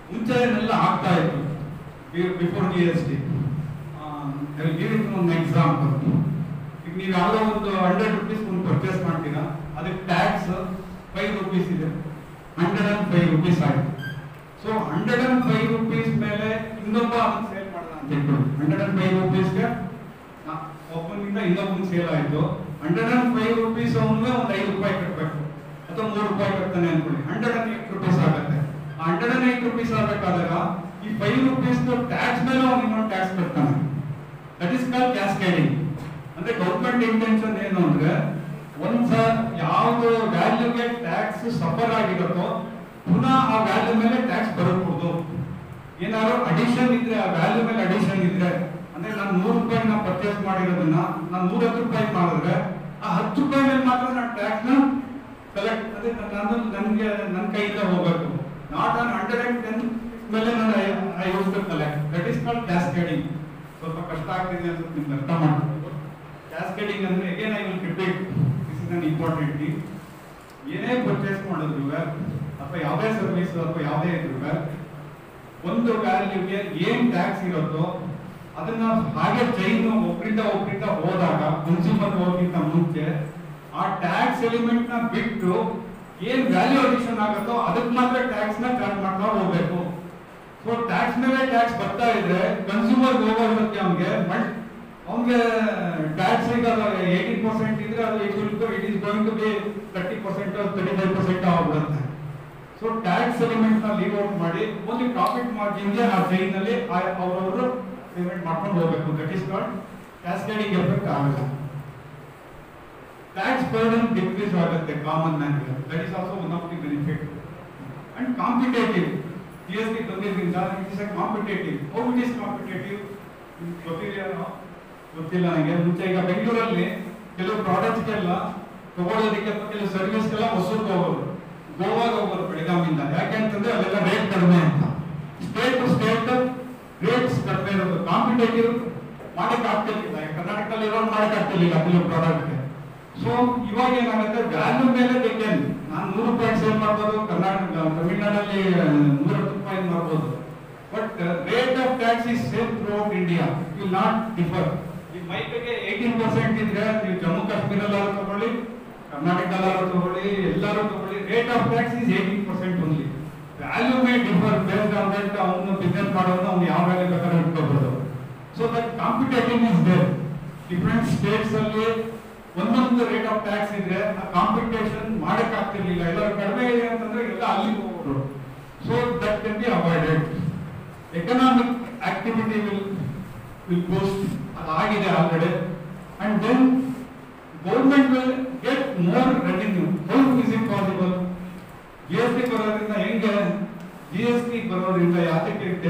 ಮುಂಚೆ ಏನೆಲ್ಲ ಆಗ್ತಾ ಇತ್ತು before GST. I will give it one example. ಈಗ ನೀವು ಯಾವುದೋ ಒಂದು 100 rupees ಒಂದು ಪರ್ಚೇಸ್ ಮಾಡ್ತೀರಾ, ಅದಕ್ಕೆ ಟ್ಯಾಕ್ಸ್ 5 rupees ಇದೆ, 105 rupees ಆಯ್ತು. ಸೊ 105 rupees ಮೇಲೆ ಇನ್ನೊಬ್ಬ ಅದನ್ನ ಸೇಲ್ ಮಾಡ್ದ ಅಂತ ಇಟ್ಕೊಳ್ಳಿ. 105 rupeesಗೆ ಒಬ್ಬನಿಂದ ಇನ್ನೊಬ್ಬನ ಸೇಲ್ ಆಯ್ತು. 105 rupees ಅವನಿಗೆ ಒಂದು 5 ರೂಪಾಯಿ ಕಟ್ಟಬೇಕು ಅಥವಾ 3 ರೂಪಾಯಿ ಕಟ್ತಾನೆ ಅನ್ಕೊಳ್ಳಿ. 108 rupees ಆಗುತ್ತೆ. ಆ 108 rupees ಆಗಬೇಕಾದಾಗ ಈ 5 rupees ಟ್ಯಾಕ್ಸ್ ಮೇಲೆ ಅವನು ಇನ್ನೊಂದು ಟ್ಯಾಕ್ಸ್ ಕಟ್ತಾನೆ. That is called cascading. ಅಂದ್ರೆ ಗೌರ್ಮೆಂಟ್ ಇಂಟೆನ್ಷನ್ ಏನು ಅಂದ್ರೆ ಒಂದ್ಸ ಯಾವ್ದು ವ್ಯಾಲ್ಯೂಗೆ ಟ್ಯಾಕ್ಸ್ ಸಫರ್ ಆಗಿರುತ್ತೋ ಪುನಃ ಆ ವ್ಯಾಲ್ಯೂ ಮೇಲೆ ಟ್ಯಾಕ್ಸ್ ಬರಬಹುದು. ಏನಾದ್ರು ಅಡಿಷನ್ ಇದ್ರೆ, ಆ ವ್ಯಾಲ್ಯೂ ಮೇಲೆ ಅಡಿಷನ್ ಇದ್ರೆ, ಅಂದ್ರೆ ನಾನು 100 ರೂಪಾಯಿನ ಪರ್ಚೇಸ್ ಮಾಡಿರೋದನ್ನ ನಾನು 110 ರೂಪಾಯಿ ಮಾಡಿದ್ರೆ ಆ 10 ರೂಪಾಯಿ ಮೇಲೆ ಮಾತ್ರ ನಾನು ಟ್ಯಾಕ್ಸ್ ನ ಕಲೆಕ್ಟ್, ಅದೇ ನನಗೆ ನನ್ನ ಕೈಯಿಂದ ಹೋಗ್ಬೇಕು. ನಾಟ್ ಆನ್ 110 ಮೇಲೆ ನಾನು I use to collect. That is called cascading. ಸ್ವಲ್ಪ ಕಷ್ಟ ಆಗ್ತಿದೆ ಅಂತ ನಿಮ್ಗೆ ಅರ್ಥ ಮಾಡ್ಬೋದು. ಕ್ಯಾಸ್ಕೇಡಿಂಗ್ ಅಂದ್ರೆ again I will repeat, this is an important thing. ಏನೇ ಪರ್ಚೇಸ್ ಮಾಡಿದ್ರು ಅಥವಾ ಯಾವುದೇ ಸರ್ವಿಸ್ ಅಥವಾ ಯಾವುದೇ ಇದ್ರು ಒಂದು ವ್ಯಾಲ್ಯೂಗೆ ಏನ್ ಟ್ಯಾಕ್ಸ್ ಇರುತ್ತೋ ಅದನ್ನ ಹಾಗೆ ಚೈನ್ ಒಬ್ಬರಿಂದ ಹೋದಾಗ ಕನ್ಸ್ಯೂಮರ್ ಹೋಗಿಂತ ಮುಂಚೆ ಆ ಟ್ಯಾಕ್ಸ್ ಎಲಿಮೆಂಟ್ ನ ಬಿಟ್ಟು ಏನ್ ವ್ಯಾಲ್ಯೂ ಅಡಿಷನ್ ಆಗುತ್ತೋ ಅದಕ್ಕೆ ಮಾತ್ರ ಟ್ಯಾಕ್ಸ್ ನ ಚಾರ್ಜ್ ಮಾಡ್ತಾ ಹೋಗ್ಬೇಕು. ಸೊ ಟ್ಯಾಕ್ಸ್ ಮೇಲೆ ಟ್ಯಾಕ್ಸ್ ಬರ್ತಾ ಇದ್ರೆ ಕನ್ಸ್ಯೂಮರ್ ಹೋಗೋದಕ್ಕೆ ಅವ್ನಿಗೆ ಟ್ಯಾಕ್ಸ್ ಈಗ 18% ಇದ್ರೆ ಅದು it is going to be 30% or 35% ಆಗ್ಬಿಡುತ್ತೆ. ಸೊ ಟ್ಯಾಕ್ಸ್ ಎಲಿಮೆಂಟ್ ನ ಲೀವ್ ಔಟ್ ಮಾಡಿ ಓನ್ಲಿ ಪ್ರಾಫಿಟ್ ಮಾರ್ಜಿನ್ ಗೆ ಆ ಚೈನ್ ಅಲ್ಲಿ ಅವರವರು ಪೇಮೆಂಟ್ ಮಾಡ್ಕೊಂಡು ಹೋಗ್ಬೇಕು. That is called cascading effect ಆಗುತ್ತೆ. ಟ್ಯಾಕ್ಸ್ ಬರ್ಡನ್ ಡಿಕ್ರೀಸ್ ಆಗುತ್ತೆ ಕಾಮನ್ ಮ್ಯಾನ್ ಗೆ. That is also one of the benefit. And competitive GST ಬಂದಿದ್ರಿಂದ it is a competitive. How it is competitive ಗೊತ್ತಿಲ್ಲ ನನಗೆ. ಮುಂಚೆ ಈಗ ಬೆಂಗಳೂರಲ್ಲಿ ಕೆಲವು ಪ್ರಾಡಕ್ಟ್ಸ್ಗೆಲ್ಲ ತಗೊಳ್ಳೋದಕ್ಕೆ ಕೆಲವು ಸರ್ವಿಸ್ಗೆಲ್ಲ ಹೊಸೂರ್ಗೆ ಹೋಗೋರು, ಗೋವಾಗೆ ಹೋಗೋರು ಬೆಳಗಾವಿಯಿಂದ. ಯಾಕೆ ಅಂತಂದ್ರೆ ಅಲ್ಲೆಲ್ಲ ರೇಟ್ ಕಡಿಮೆ ಅಂತ. ಸ್ಟೇಟ್ ಟು ಸ್ಟೇಟ್ ರೇಟ್ಸ್ ಕಡಿಮೆ ಇರೋದು. ಕಾಂಪಿಟೇಟಿವ್ ಮಾಡಕ್ ಆಗ್ತಿರ್ಲಿಲ್ಲ, ಕರ್ನಾಟಕದಲ್ಲಿ ಇರೋ ಮಾಡಕ್ ಆಗ್ತಿರ್ಲಿಲ್ಲ ಕೆಲವು ಪ್ರಾಡಕ್ಟ್ಗೆ. ಸೊ ಇವಾಗ ಏನಾಗುತ್ತೆ, ವ್ಯಾಲ್ಯೂ ಮೇಲೆ ಬೇಕೇನು ನಾನು 100 ರೂಪಾಯಿ ಸೇಲ್ ಮಾಡ್ಬೋದು, ತಮಿಳ್ನಾಡಲ್ಲಿ 110 ರೂಪಾಯಿ ಮಾಡ್ಬೋದು. But rate of tax is same through out India, it will not differ. ಈ ಮೈಕ್ಗೆ 18% ಇದ್ರೆ ನೀವು ಜಮ್ಮು ಕಾಶ್ಮೀರಲ್ಲಾದ್ರೂ ತಗೊಳ್ಳಿ, ಕರ್ನಾಟಕದಲ್ಲಾದ್ರೂ ತಗೊಳ್ಳಿ, ಎಲ್ಲರೂ ತಗೊಳ್ಳಿ, rate of tax is 18% only. Value may differ based on that. ಅವನು ಬಿಸ್ನೆಸ್ ಮಾಡೋದು ಅವ್ನು ಯಾವ ವ್ಯಾಲ್ಯೂ ಬೇಕಾದ್ರೆ ಇಟ್ಕೋಬಹುದು. So that competitive is there. Different states ಅಲ್ಲಿ ಒಂದೊಂದು ರೇಟ್ ಆಫ್ ಟ್ಯಾಕ್ಸ್ ಇದ್ರೆ ಆ ಕಾಂಪಿಟೇಷನ್ ಮಾಡಕ್ ಆಗ್ತಿರ್ಲಿಲ್ಲ. ಎಲ್ಲರೂ ಕಡಿಮೆ ಇದೆ ಅಂತಂದ್ರೆ ಎಲ್ಲ ಅಲ್ಲಿ ಹೋಗ್ರು. So that can be avoided. Economic activity will boost. ಅದಾಗಿದೆ already. And then government will get more revenue. How is it possible? GST ಬರೋದ್ರಿಂದ ಹೆಂಗೆ? GST ಬರೋದ್ರಿಂದ ಯಾತಕ್ಕೆ they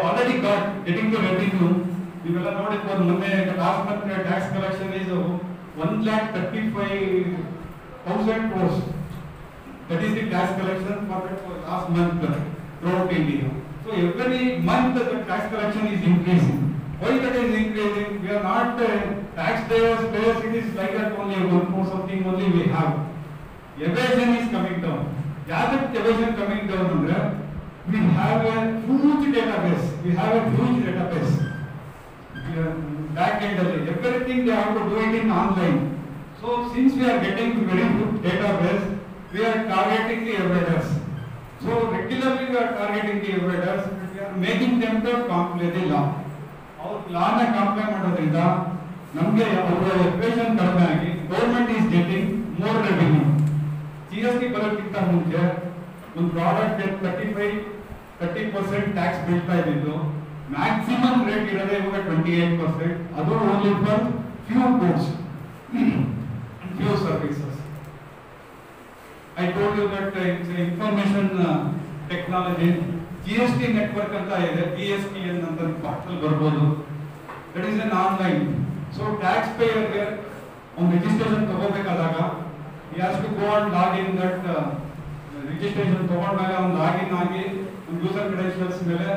already got getting the revenue. ನೀವೆಲ್ಲ ನೋಡಿರ್ಬೋದು, ಮೊನ್ನೆ last month tax collection is 1,35,000 crores. That is the tax collection for last month throughout India. So every month the tax collection is increasing. Why that is increasing? We are not taxpayers. It is like that only 1 crore something only we have. Evasion is coming down. Yadek evasion coming down andre we have a huge database. Back end everything they have to do it in online. So since we are getting very good database, we are targeting the evaders. So regularly we are targeting the evaders. We are making them to comply the law. Our law na comply ಮಾಡೋದ್ರಿಂದ ನಮಗೆ ಅವರ ಎಕ್ಸ್ಪೆಷನ್ ಕಡಿಮೆ ಆಗಿ government is getting more revenue. GST ಬರೋಕ್ಕಿಂತ ಮುಂಚೆ ಒಂದು product 30% tax ಬೀಳ್ತಾ ಇದ್ದು ಮ್ಯಾಕ್ಸಿಮಮ್ ರೇಟ್ ಇರೋದೇ ಇವಾಗ 28%. ಅದು only for few goods and few services. I told you that it's information technology. GST network ಅಂತ ಇದೆ, GSTN ಅಂತ ಪಾರ್ಟಲ್ ಬರ್ಬೋದು. That is an online. So taxpayer here on registration ತಗೋಬೇಕಾದಾಗ he has to go and log in that registration ತಗೊಂಡಾಗ ಅವ್ನು login ಆಗಿ user credentials ಮೇಲೆ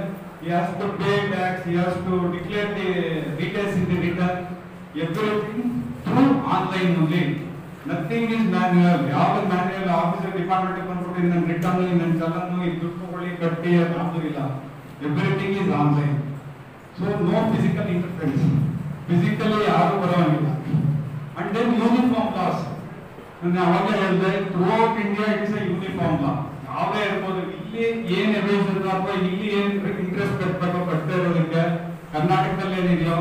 he has to pay tax, he has to declare the details in the return, everything through online only. Nothing is manual. ಯಾವ manual officer department ಬಂದ್ಬಿಟ್ಟು ನನ್ನ return ನನ್ನ ಚಲನ್ನು ಇದು ದುಡ್ಡುಕೊಳ್ಳಿ ಕಟ್ಟಿ ಅದು ಇಲ್ಲ. Everything is online. So no physical interference. Physically ಯಾರು ಬರೋಂಗಿಲ್ಲ. And then uniform laws. ನಾನು ಅವಾಗಲೇ ಹೇಳಿದೆ, throughout India it is a uniform law. ಯಾವುದೇ ಇರ್ಬೋದು, ಇಲ್ಲಿ ಏನ್ ಎವಿಷನ್ ಅಥವಾ ಇಲ್ಲಿ ಏನ್ ಇಂಟ್ರೆಸ್ಟ್ ಕಟ್ಟಬೇಕು ಕಟ್ಟದೇ ಇರೋದಕ್ಕೆ ಕರ್ನಾಟಕದಲ್ಲಿ ಏನಿದೆಯೋ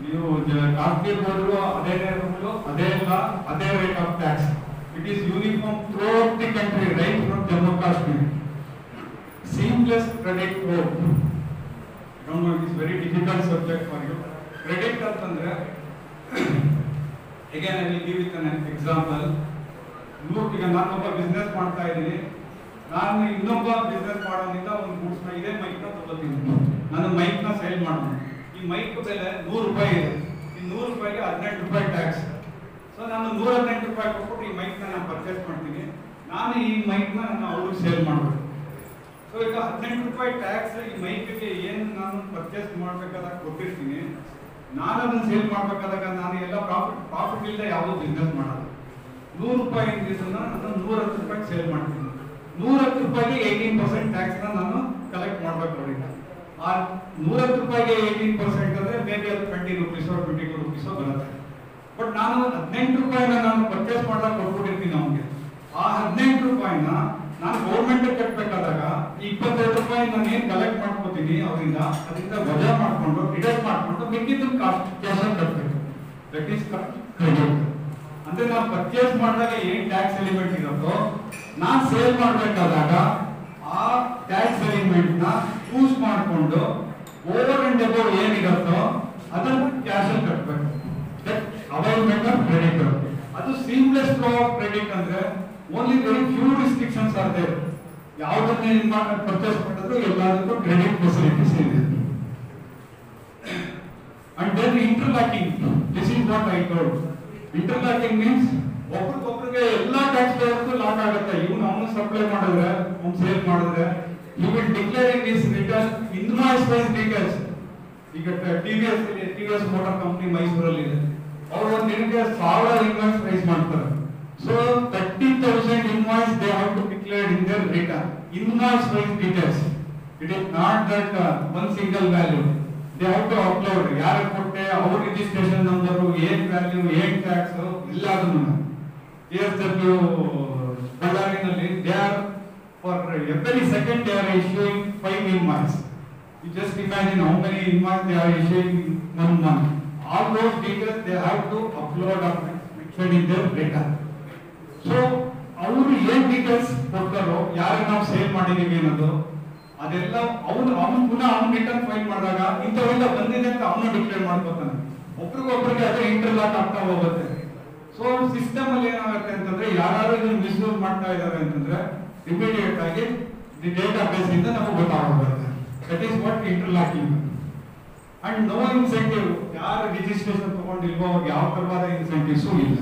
ನೀವು ಕಾಶ್ಮೀರ್ ಹೋದ್ರು ಅದೇ ರೂಲು, ಅದೇ ಲಾ, ಅದೇ rate of tax. It is uniform through out the country, right from Jammu Kashmir. Seamless credit code. don't know, it is very difficult subject for you. Credit ಅಂತಂದ್ರೆ again I will give it an example. ಈಗ ನಾನೊಬ್ಬ business ಮಾಡ್ತಾ ಇದ್ದೀನಿ, ನಾನು ಇನ್ನೊಬ್ಬ business ಮಾಡೋದ್ರಿಂದ ಒಂದು ಗೂಡ್ಸ್ನ ಇದೇ ಮೈಕ್ನ ತಗೋತೀನಿ, ನಾನು ಮೈಕ್ನ ಸೇಲ್ ಮಾಡೋದು. ಈ ಮೈಕ್ ಬೆಲೆ 100 ರೂಪಾಯಿ ಇದೆ, ಈ 100 ರೂಪಾಯಿಗೆ 18 ರೂಪಾಯಿ ಟ್ಯಾಕ್ಸ್. ಸೊ ನಾನು 118 ರೂಪಾಯಿ ಕೊಟ್ಬಿಟ್ಟು ಈ ಮೈಕ್ನ ನಾನು ಪರ್ಚೇಸ್ ಮಾಡ್ತೀನಿ, ನಾನು ಈ ಮೈಕ್ನ ನಾನು ಅವ್ರಿಗೆ ಸೇಲ್ ಮಾಡಬೇಕು. ಸೊ ಈಗ 18 ರೂಪಾಯಿ ಟ್ಯಾಕ್ಸ್ ಈ ಮೈಕ್ಗೆ ಏನು ನಾನು ಪರ್ಚೇಸ್ ಮಾಡಬೇಕಾದಾಗ ಕೊಟ್ಟಿರ್ತೀನಿ, ನಾನು ಅದನ್ನು ಸೇಲ್ ಮಾಡಬೇಕಾದಾಗ ನಾನು ಎಲ್ಲ ಪ್ರಾಫಿಟ್ ಇಲ್ಲದೆ ಯಾವುದೋ ಬಿಸ್ನೆಸ್ ಮಾಡೋದು. 100 ರೂಪಾಯಿ ನಾನು 110 ರೂಪಾಯಿಗೆ ಸೇಲ್ ಮಾಡ್ತೀನಿ, 110 ರೂಪಾಯಿಗೆ 18% ಟ್ಯಾಕ್ಸ್ನ ನಾನು ಕಲೆಕ್ಟ್ ಮಾಡಬೇಕು ಅವರಿಂದ. ಆ 110 ರೂಪಾಯಿಗೆ 18% ಅಂದರೆ ಮೇಬಿ ಅದು 20 ರೂಪೀಸೋ 22 ರೂಪೀಸೋ ಬರುತ್ತೆ. ಬಟ್ ನಾನು 18 ರೂಪಾಯಿನ ನಾನು ಪರ್ಚೇಸ್ ಮಾಡಿದಾಗ ಕೊಟ್ಬಿಟ್ಟಿರ್ತೀನಿ ಅವನಿಗೆ. ಆ 18 ರೂಪಾಯಿನ ನಾನು ಗೌರ್ಮೆಂಟ್ ಕಟ್ಟಬೇಕಾದಾಗ 22 ರೂಪಾಯಿ ನಾನು ಏನು ಕಲೆಕ್ಟ್ ಮಾಡ್ಕೋತೀನಿ ಅವರಿಂದ, ಅದರಿಂದ ವಜಾ ಮಾಡಿಕೊಂಡು ಡಿಡಕ್ಟ್ ಮಾಡಿಕೊಂಡು ಮಿಕ್ಕಿದ್ದು ಕ್ಯಾಶ್ ಕಟ್ಟಬೇಕು. That is credit. ಅಂದ್ರೆ ನಾವು ಪರ್ಚೇಸ್ ಮಾಡಿದಾಗ ಏನ್ ಟ್ಯಾಕ್ಸ್ ಎಲಿಮೆಂಟ್ ಇರುತ್ತೋ, ನಾನು ಸೇಲ್ ಮಾಡಬೇಕಾದಾಗ ಆ ಟ್ಯಾಕ್ಸ್ ಎಲಿಮೆಂಟ್ ನ ಯೂಸ್ ಮಾಡಿಕೊಂಡು ಓವರ್ ಅಂಡ್ ಅಬೌವ್ ಏನಿರುತ್ತೋ ಅದನ್ನು ಕ್ಯಾಶ್ ಅಲ್ಲಿ ಕಟ್ಟಬೇಕು. ಅವೈಲ್ಮೆಂಟ್ ಆಫ್ ಕ್ರೆಡಿಟ್ ಅದು ಸೀಮ್ಲೆಸ್ ಫ್ಲೋ ಆಫ್ ಕ್ರೆಡಿಟ್. ಅಂದ್ರೆ only very few restrictions are there. ಯಾವುದನ್ನ ಪರ್ಚೇಸ್ ಮಾಡಿದ್ರು ಎಲ್ಲದಕ್ಕೂ ಕ್ರೆಡಿಟ್ ಫೆಸಿಲಿಟೀಸ್ ಇದೆ. And then interlocking, this is what I told. Interlocking means ಒಬ್ಬರಿಗೊಬ್ಬರಿಗೆ ಎಲ್ಲಾ ಟ್ಯಾಕ್ಸ್ ಪೇಯರ್ಸ್ಗೂ ಲಾಕ್ ಆಗುತ್ತೆ. ಇವನು ಅವನು ಸಪ್ಲೈ ಮಾಡಿದ್ರೆ, ಅವ್ನು ಸೇಲ್ ಮಾಡಿದ್ರೆ, you will declare in this return invoice wise details. ಈಗ ಟಿವಿಎಸ್ ಮೋಟಾರ್ ಕಂಪನಿ ಮೈಸೂರಲ್ಲಿ ಇದೆ, ಅವರು ಒಂದು ದಿನಕ್ಕೆ 1000 ಇನ್ವಾಯ್ಸ್ ರೈಸ್ ಮಾಡ್ತಾರೆ. So 30,000 invoice they have to declare in their return, invoice wise details. It is not that one single value. They have to upload ಯಾರು ಕೊಟ್ಟೆ, ಅವ್ರ ರಿಜಿಸ್ಟ್ರೇಷನ್ ನಂಬರು, ಏನ್ ವ್ಯಾಲ್ಯೂ, ಏನ್ ಟ್ಯಾಕ್ಸ್ ಎಲ್ಲದನ್ನು. KSW ಬಳ್ಳಾರಿನಲ್ಲಿ they are for every second they are issuing 5 invoice. You just imagine how many invoice they are issuing in 1 month. All those details they have to upload or mention in their return. So ಅವರು ಏನ್ details ಕೊಡ್ತಾರೋ, ಯಾರು ನಾವು sale ಮಾಡಿದೀವಿ ಅನ್ನೋದು ಅದೆಲ್ಲ ಅವನು ಪುನಃ ಅವ್ನು ರಿಟರ್ನ್ ಫೈಲ್ ಮಾಡಿದಾಗ ಇಂಥವೆಲ್ಲ ಬಂದಿದೆ ಅಂತ ಅವನು ಡಿಕ್ಲೇರ್ ಮಾಡ್ಕೊತಾನೆ. ಒಬ್ರಿಗೊಬ್ರಿಗೆ ಅದೇ ಇಂಟರ್ಲಾಕ್ ಆಗ್ತಾ ಹೋಗುತ್ತೆ. ಸೊ ಸಿಸ್ಟಮ್ ಅಲ್ಲಿ ಏನಾಗುತ್ತೆ ಅಂತಂದ್ರೆ, ಯಾರು ಇದನ್ನು ಮಿಸ್ಯೂಸ್ ಮಾಡ್ತಾ ಇದ್ದಾರೆ ಅಂತಂದ್ರೆ ಇಮಿಡಿಯೇಟ್ ಆಗಿ ದಿ ಡೇಟಾ ಬೇಸ್ ಇಂದ ನಮಗೆ ಗೊತ್ತಾಗುತ್ತೆ. That is what interlocking. And no incentive. ಯಾರು ರಿಜಿಸ್ಟ್ರೇಷನ್ ತಗೊಂಡಿಲ್ವೋ ಅವ್ರಿಗೆ ಯಾವ ತರವಾದ ಇನ್ಸೆಂಟಿವ್ಸು ಇಲ್ಲ.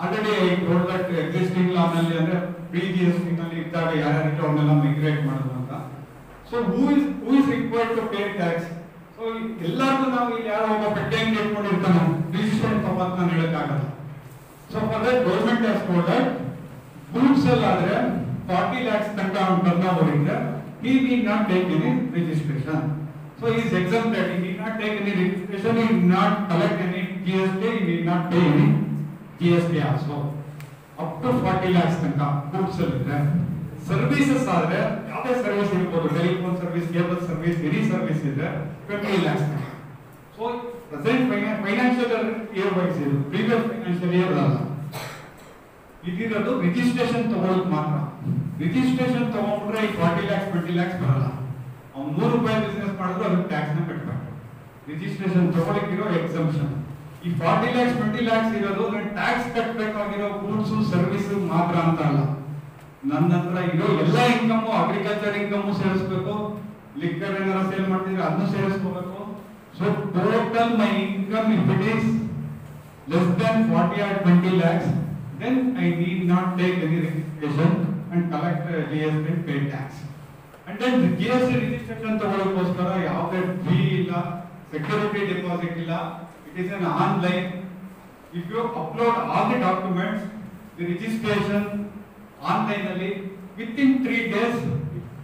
Already told that existing law ನಲ್ಲಿ ಅಂದ್ರೆ PGST ನಲ್ಲಿ ಇದ್ದಾಗ ಯಾರ್ಯಾರು ಅವನ್ನೆಲ್ಲ ಮೈಗ್ರೇಟ್ ಮಾಡೋದು ಅಂತ. So who is required to pay tax. So ಎಲ್ಲರಿಗೂ ನಾವು ಇಲ್ಲಿ ಯಾರೋ ಒಬ್ಬ ಪೆಟ್ಟೆ ಅಂಗಡಿ ಇಟ್ಕೊಂಡಿರ್ತಾನೆ, ರಿಜಿಸ್ಟ್ರೇಷನ್ ತಗೊಂಡು ನಾನು ಹೇಳಕ್ಕಾಗಲ್ಲ. So for that government has told that goods ಅಲ್ಲಿ ಆದ್ರೆ 40 lakhs ತನಕ ಅವ್ನು ಟರ್ನ್ಓವರ್ ಇದ್ರೆ he need not take any registration. So he is exempted. He need not take any registration. He need not collect any GST. He need not pay any GST also. Up to 40 lakhs ತನಕ goods ಅಲ್ಲಿ ಇದ್ರೆ. Services ಆದ್ರೆ ಯಾವುದೇ service ಇರ್ಬೋದು, telephone service, cable service, any service ಇದ್ರೆ 20 lakhs ತನಕ. So present financial year wise ಇದು, previous financial year ಅಲ್ಲ. ಇದಿರೋದು ರಿಜಿಸ್ಟ್ರೇಷನ್ ತಗೊಳ್ಳೋದು ಮಾತ್ರ. ರಿಜಿಸ್ಟ್ರೇಷನ್ ತಗೊಂಡ್ರೆ ಈ 40 lakhs 20 lakhs ಬರಲ್ಲ. ಅವ್ನು 100 ರೂಪಾಯಿ ಬಿಸ್ನೆಸ್ ಮಾಡಿದ್ರು ಅದಕ್ಕೆ ಟ್ಯಾಕ್ಸ್ ನ ಕಟ್ಟಬೇಕು. ರಿಜಿಸ್ಟ್ರೇಷನ್ ತಗೊಳಕ್ಕಿರೋ ಎಕ್ಸಂಪ್ಷನ್. ಈ 40 lakhs 20 lakhs ಇರೋದು ನಾನು ಟ್ಯಾಕ್ಸ್ ಕಟ್ಟಬೇಕಾಗಿರೋ ಗೂಡ್ಸ್ ಸರ್ವಿಸ್ ಮಾತ್ರ ಅಂತ ಅಲ್ಲ. ನನ್ನ ಹತ್ರ ಇರೋ ಎಲ್ಲ ಇನ್ಕಮ್, ಅಗ್ರಿಕಲ್ಚರ್ ಇನ್ಕಮ್ ಸೇರಿಸಬೇಕು, ಲಿಕ್ಕರ್ ಏನಾರ ಸೇಲ್ ಮಾಡ್ತಿದ್ರೆ ಅದನ್ನು ಸೇರಿಸ್ಕೋಬೇಕು. So total my income if it is less than 40 or 20 lakhs, then I need not take any registration and collect GST and pay tax. And then the GST registration ತಗೊಳ್ಳೋಕ್ಕೋಸ್ಕರ ಯಾವುದೇ fee ಇಲ್ಲ, security deposit ಇಲ್ಲ. It is an online. If you upload all the documents, the registration online ಅಲ್ಲಿ within 3 days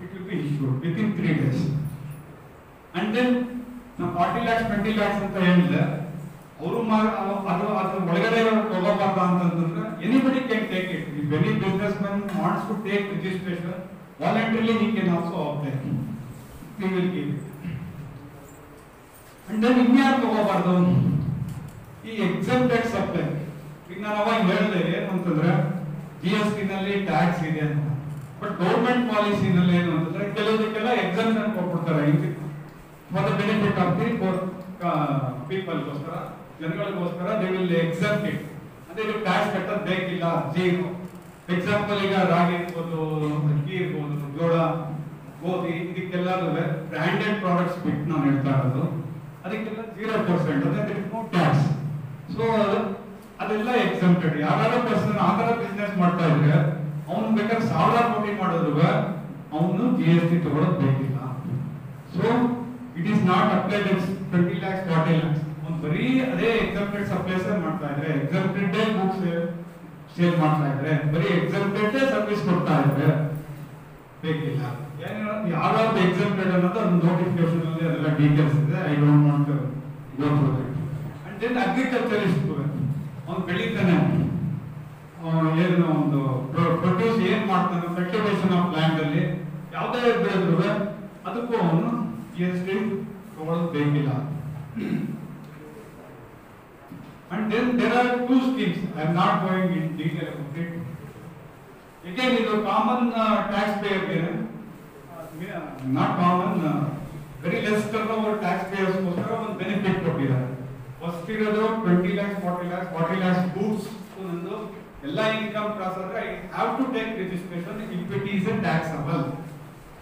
it will be issued, within 3 days. And then 40 lakhs 20 lakhs ಅಂತ ಹೇಳಿದ್ರೆ ಅವರು ಅದು ಒಳಗಡೆ ಹೋಗಬಾರ್ದ ಅಂತಂದ್ರೆ anybody can take it. If any business man wants to take registration voluntarily he can also apply. We will give it. And then ಇನ್ಯಾರು ತಗೋಬಾರ್ದು? ಈ accepted supply. ಈಗ ನಾನು ಅವಾಗ ಹೇಳಿದೆ ಏನಂತಂದ್ರೆ GST ನಲ್ಲಿ ಟ್ಯಾಕ್ಸ್ ಇದೆ ಅಂತ. ಬಟ್ ಗೌರ್ಮೆಂಟ್ ಪಾಲಿಸಿನಲ್ಲಿ ಏನು ಅಂತಂದ್ರೆ ಕೆಲವದಕ್ಕೆಲ್ಲ ಎಕ್ಸೆಪ್ಷನ್ ಆಫ್ ದಿ ಪೀಪಲ್ಗೋಸ್ಕರ, ಜನಗಳಿಗೋಸ್ಕರ ದೇ ವಿಲ್ ಎಕ್ಸೆಪ್ಟ್ ಇಟ್. ಅಂದ್ರೆ ಇದು ಟ್ಯಾಕ್ಸ್ ಕಟ್ಟೋದು ಬೇಕಿಲ್ಲ, ಜೀರೋ. ಎಕ್ಸಾಂಪಲ್ ಈಗ ರಾಗಿ ಇರ್ಬೋದು, ಅಕ್ಕಿ ಇರ್ಬೋದು, ಜೋಳ, ಗೋಧಿ, ಇದಕ್ಕೆಲ್ಲರೂ ಬ್ರ್ಯಾಂಡೆಡ್ ಪ್ರಾಡಕ್ಟ್ಸ್ ಬಿಟ್ಟು ನಾನು ಹೇಳ್ತಾ ಇರೋದು, ಅದಕ್ಕೆಲ್ಲ 0% ಅಂದ್ರೆ ನೋ ಟ್ಯಾಕ್ಸ್. ಸೊ ಅದೆಲ್ಲ ಎಕ್ಸೆಂಪ್ಟೆಡ್. ಯಾರು ಪರ್ಸನ್ ಆ ತರ ಬಿಸ್ನೆಸ್ ಮಾಡ್ತಾ ಇದ್ರೆ ಅವ್ನು ಬೇಕಾದ್ರೆ 1000 ಕೋಟಿ ಮಾಡಿದ್ರು ಅವನು GST ತಗೊಳ್ಳೋದು ಬೇಕಿಲ್ಲ. So it is not applied 20 lakhs 40 lakhs. ಅವ್ನು ಬರೀ ಅದೇ ಎಕ್ಸೆಂಪ್ಟೆಡ್ ಸಪ್ಲೈಸ್ ಮಾಡ್ತಾ ಇದ್ರೆ, ಎಕ್ಸೆಂಪ್ಟೆಡ್ ಬುಕ್ಸ್ ಸೇಲ್ ಮಾಡ್ತಾ ಇದ್ರೆ, ಬರೀ ಎಕ್ಸೆಂಪ್ಟೆಡ್ ಸರ್ವಿಸ್ ಕೊಡ್ತಾ ಇದ್ರೆ ಬೇಕಿಲ್ಲ. ಯಾವ್ದು ಎಕ್ಸೆಂಪ್ಟೆಡ್ ಅನ್ನೋದು ಒಂದು ನೋಟಿಫಿಕೇಶನ್ ಅಲ್ಲಿ ಅದೆಲ್ಲ ಡೀಟೇಲ್ಸ್ ಇದೆ. I don't want to go through that. And then agriculturist ಅವ್ನು ಬೆಳೀತಾನೆ, ಏನು ಒಂದು ಪ್ರೊಡ್ಯೂಸ್ ಏನ್ ಮಾಡ್ತಾನೆ, ಕಲ್ಟಿವೇಶನ್ ಆಫ್ ಲ್ಯಾಂಡ್ ಅಲ್ಲಿ ಯಾವ್ದೇ ಬೆಳೆದ್ರು ಅದಕ್ಕೂ ಅವನು GST ತಗೊಳ್ಳೋದು ಬೇಕಿಲ್ಲ. And then there are two schemes. I am not going in detail about it. Again, ಇದು common tax pair, not common, very less turnover tax payers ಗೋಸ್ಕರ ಒಂದು ಬೆನಿಫಿಟ್ ಕೊಟ್ಟಿದ್ದಾರೆ. ಫಸ್ಟ್ ಇರೋದು 20 lakhs 40 lakhs 40 lakhs ಗೂಡ್ಸ್ ಒಂದು ಎಲ್ಲ income cross ಆದ್ರೆ I have to take registration if it is a taxable.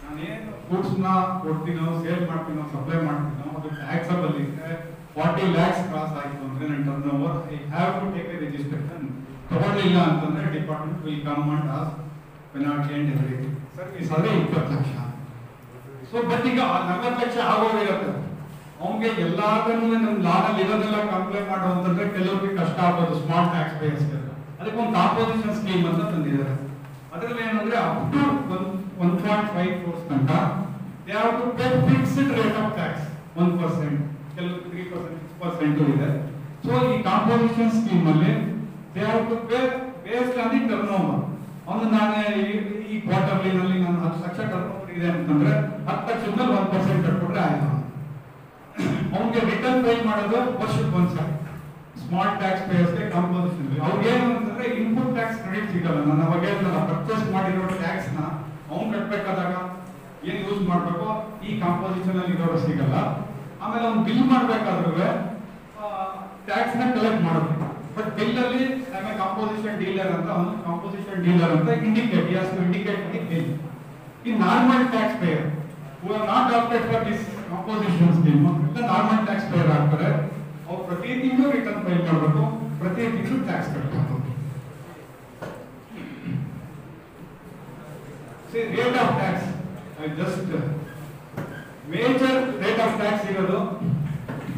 ನಾನೇನು goods ನ ಕೊಡ್ತೀನೋ, ಸೇಲ್ ಮಾಡ್ತೀನೋ, ಸಪ್ಲೈ ಮಾಡ್ತೀನೋ, ಅದು ಟ್ಯಾಕ್ಸಬಲ್ ಇದ್ರೆ 40 lakhs ಕ್ರಾಸ್ ಆಯ್ತು ಅಂದ್ರೆ ನನ್ನ turnover I have to take a registration. ತಗೊಳ್ಳಿಲ್ಲ ಅಂತಂದ್ರೆ department will come and ask penalty and everything. Service ಆದ್ರೆ 20 ಲಕ್ಷ. ಸೊ ಬಟ್ ಈಗ 40 ಲಕ್ಷ ಆಗೋಗಿರುತ್ತೆ, ಅವನಿಗೆ ಎಲ್ಲಾದನ್ನು ನಮ್ಮ ಲಾನಲ್ಲಿ ಇರೋದೆಲ್ಲ ಕಂಪ್ಲೇಂಟ್ ಮಾಡುವಂತಂದ್ರೆ ಕೆಲವರಿಗೆ ಕಷ್ಟ ಆಗೋದು ಸ್ಮಾಲ್ ಟ್ಯಾಕ್ಸ್ ಪೇಯರ್ಸ್. ಅದಕ್ಕೆ ಒಂದು ಕಾಂಪೋಸಿಷನ್ ಸ್ಕೀಮ್ ಅಂತ ತಂದಿದ್ದಾರೆ. ಅದರಲ್ಲಿ ಏನಂದ್ರೆ ಅಪ್ ಟು 1.5 crores ತನಕ they have to pay fixed rate of tax 1%, ಕೆಲವು 3% 6% ಇದೆ. ಸೊ ಈ ಕಾಂಪೋಸಿಷನ್ ಸ್ಕೀಮ್ ಅಲ್ಲಿ they have to pay based on the turnover. ಅವನು ನಾನು ಈ ಕ್ವಾರ್ಟರ್ಲಿ ನಲ್ಲಿ ನಾನು 10 ಲಕ್ಷ ಟರ್ನ್ಓವರ್ ಇದೆ ಅಂತಂದ್ರೆ 10 ಲಕ್ಷದಲ್ಲಿ 1% ಕಟ್ಬಿಟ್ರೆ ಆಯ್ತು. ಅವನಿಗೆ ರಿಟರ್ನ್ ಪೇ ಮಾಡೋದು ವರ್ಷಕ್ಕೆ ಒಂದ್ಸರಿ. ಸ್ಮಾಲ್ ಟ್ಯಾಕ್ಸ್ ಪೇಯರ್ಸ್ಗೆ ಕಾಂಪೋಸಿಷನ್ ಅವ್ರಿಗೆ ಏನು ಅಂತಂದ್ರೆ ಇನ್ಪುಟ್ ಟ್ಯಾಕ್ಸ್ ಕ್ರೆಡಿಟ್ ಸಿಗಲ್ಲ. ನಾನು ಅವಾಗ ಪರ್ಚೇಸ್ ಮಾಡಿರೋ ಟ್ಯಾಕ್ಸ್ ನ ಅವ್ನು ಕಟ್ಬೇಕಾದಾಗ ಏನ್ ಯೂಸ್ ಮಾಡ್ಬೇಕು ಈ ಕಾಂಪೋಸಿಷನ್ ಅಲ್ಲಿ ಇರೋರು ಸಿಗಲ್ಲ. ಆಮೇಲೆ ಅವ್ನು ಬಿಲ್ ಮಾಡ್ಬೇಕಾದ್ರೂ ಟ್ಯಾಕ್ಸ್ ನ ಕಲೆಕ್ಟ್ ಮಾಡಬೇಕು. ಬಟ್ ಬಿಲ್ ಅಲ್ಲಿ ಕಾಂಪೋಸಿಷನ್ ಡೀಲರ್ ಅಂತ ಅವನು ಕಾಂಪೋಸಿಷನ್ ಡೀಲರ್ ಅಂತ ಇಂಡಿಕೇಟ್ ಬಿಲ್. ಈ normal tax pair who are not opted for this composition scheme, the normal tax payer ಆಗ್ತಾರೆ. ಅವ್ರು ಪ್ರತಿ ತಿಂಗಳು ರಿಟರ್ನ್ ಫೈಲ್ ಮಾಡಬೇಕು, ಪ್ರತಿ ತಿಂಗಳು ಟ್ಯಾಕ್ಸ್ ಕಟ್ಟಬೇಕು. See, rate of tax, major rate of tax ಇರೋದು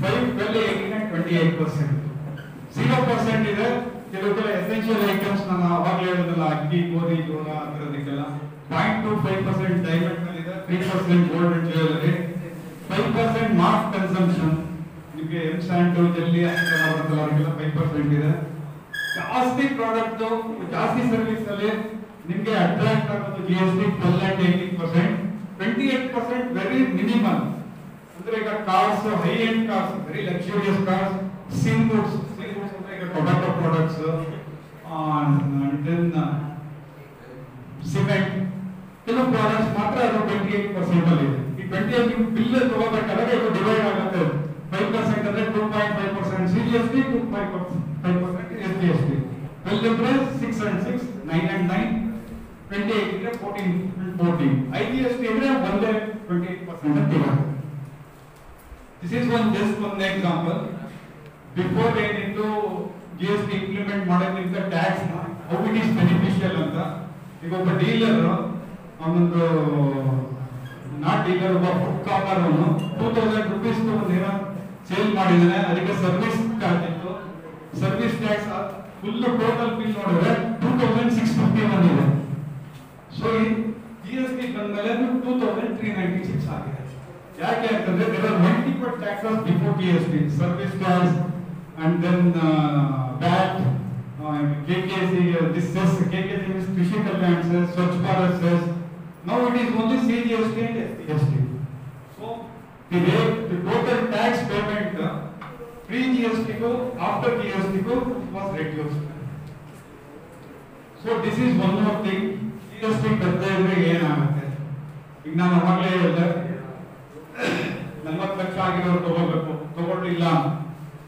5, 12, 18 and 28%. 0% ಇದೆ ಕೆಲವು ಎಸೆನ್ಷಿಯಲ್ ಐಟಮ್ಸ್. ನಾನು ಅವಾಗಲೇ ಹೇಳಿದಲ್ಲ, ಅಕ್ಕಿ, ಗೋಧಿ, ಜೋಳ ಅದರದಕ್ಕೆಲ್ಲ 0.25% ಡೈಮಂಡ್ ಮೇಲೆ ಇದೆ, 3% gold and jewellery, 5% mass consumption. ನಿಮಗೆ ಎಂಸ್ಯಾಂಡ್, ಜೆಲ್ಲಿ, ಅದಕ್ಕೆಲ್ಲ 5% ಇದೆ. ಜಾಸ್ತಿ ಪ್ರಾಡಕ್ಟ್, ಜಾಸ್ತಿ ಸರ್ವಿಸ್ ಅಲ್ಲಿ ನಿಮಗೆ ಅಟ್ರಾಕ್ಟ್ ಆಗೋದು GST 12 and 18%. 28% very minimum. ಅಂದ್ರೆ ಈಗ cars, high end cars, very luxurious cars, sin goods ಅಂದ್ರೆ ಈಗ ಟೊಬ್ಯಾಕೋ ಪ್ರಾಡಕ್ಟ್ಸ್, ದೆನ್ ಸಿಮೆಂಟ್, ಕೆಲವು ಪ್ರಾಡಕ್ಟ್ಸ್ ಮಾತ್ರ ಅದು 28% ಅಲ್ಲಿ ಇದೆ. ಈ 28 ಬಿಲ್ ತಗೋಬೇಕಾದ್ರೆ ಇದು ಡಿವೈಡ್ ಆಗುತ್ತೆ. 5% ಅಂದ್ರೆ 2.5% CGST, 2.5% SGST. 12 ಅಂದ್ರೆ 6 and 6, 9 and 9, 28 ಅಂದ್ರೆ 14 and 14. IGST ಅಂದ್ರೆ ಒಂದೇ 28% ಅಂತ ಇರುತ್ತೆ. This is just one example. Before ಏನಿತ್ತು GST ಇಂಪ್ಲಿಮೆಂಟ್ ಮಾಡೋದ್ರಿಂದ tax how it is beneficial ಅಂತ. ಈಗ ಒಬ್ಬ ಡೀಲರ್, ಅವನೊಂದು ನಾಟ್ ಡೀಲರ್, ಒಬ್ಬ ಫುಡ್ ಕಾಮರ್, ಅವನು 2000 rupees ಏನೋ ಸೇಲ್ ಮಾಡಿದಾನೆ. ಅದಕ್ಕೆ ಸರ್ವಿಸ್ ಚಾರ್ಜ್ ಇತ್ತು. Service tax full total bill ನೋಡಿದ್ರೆ 2650 ಬಂದಿದೆ. ಸೊ ಈ GST ಬಂದ್ಮೇಲೆ 2396 ಆಗಿದೆ. ಯಾಕೆ ಅಂತಂದ್ರೆ there are multiple taxes before GST, service tax and then VAT, KKC, this cess, KKC is Krishi Kalyan cess, Swachh Bharat cess. Now it is only CGST and SGST. So the total tax payment pre-GST go after GST go was reduced. So this is one more thing. GST ಕಟ್ಟದೆ ಇದ್ರೆ ಏನಾಗುತ್ತೆ? ಈಗ ನಾನು ಅವಾಗಲೇ ಹೇಳಿದೆ 40 40 ಲಕ್ಷ ಆಗಿರೋರು ತಗೋಬೇಕು, ತಗೊಳ್ಳಿಲ್ಲ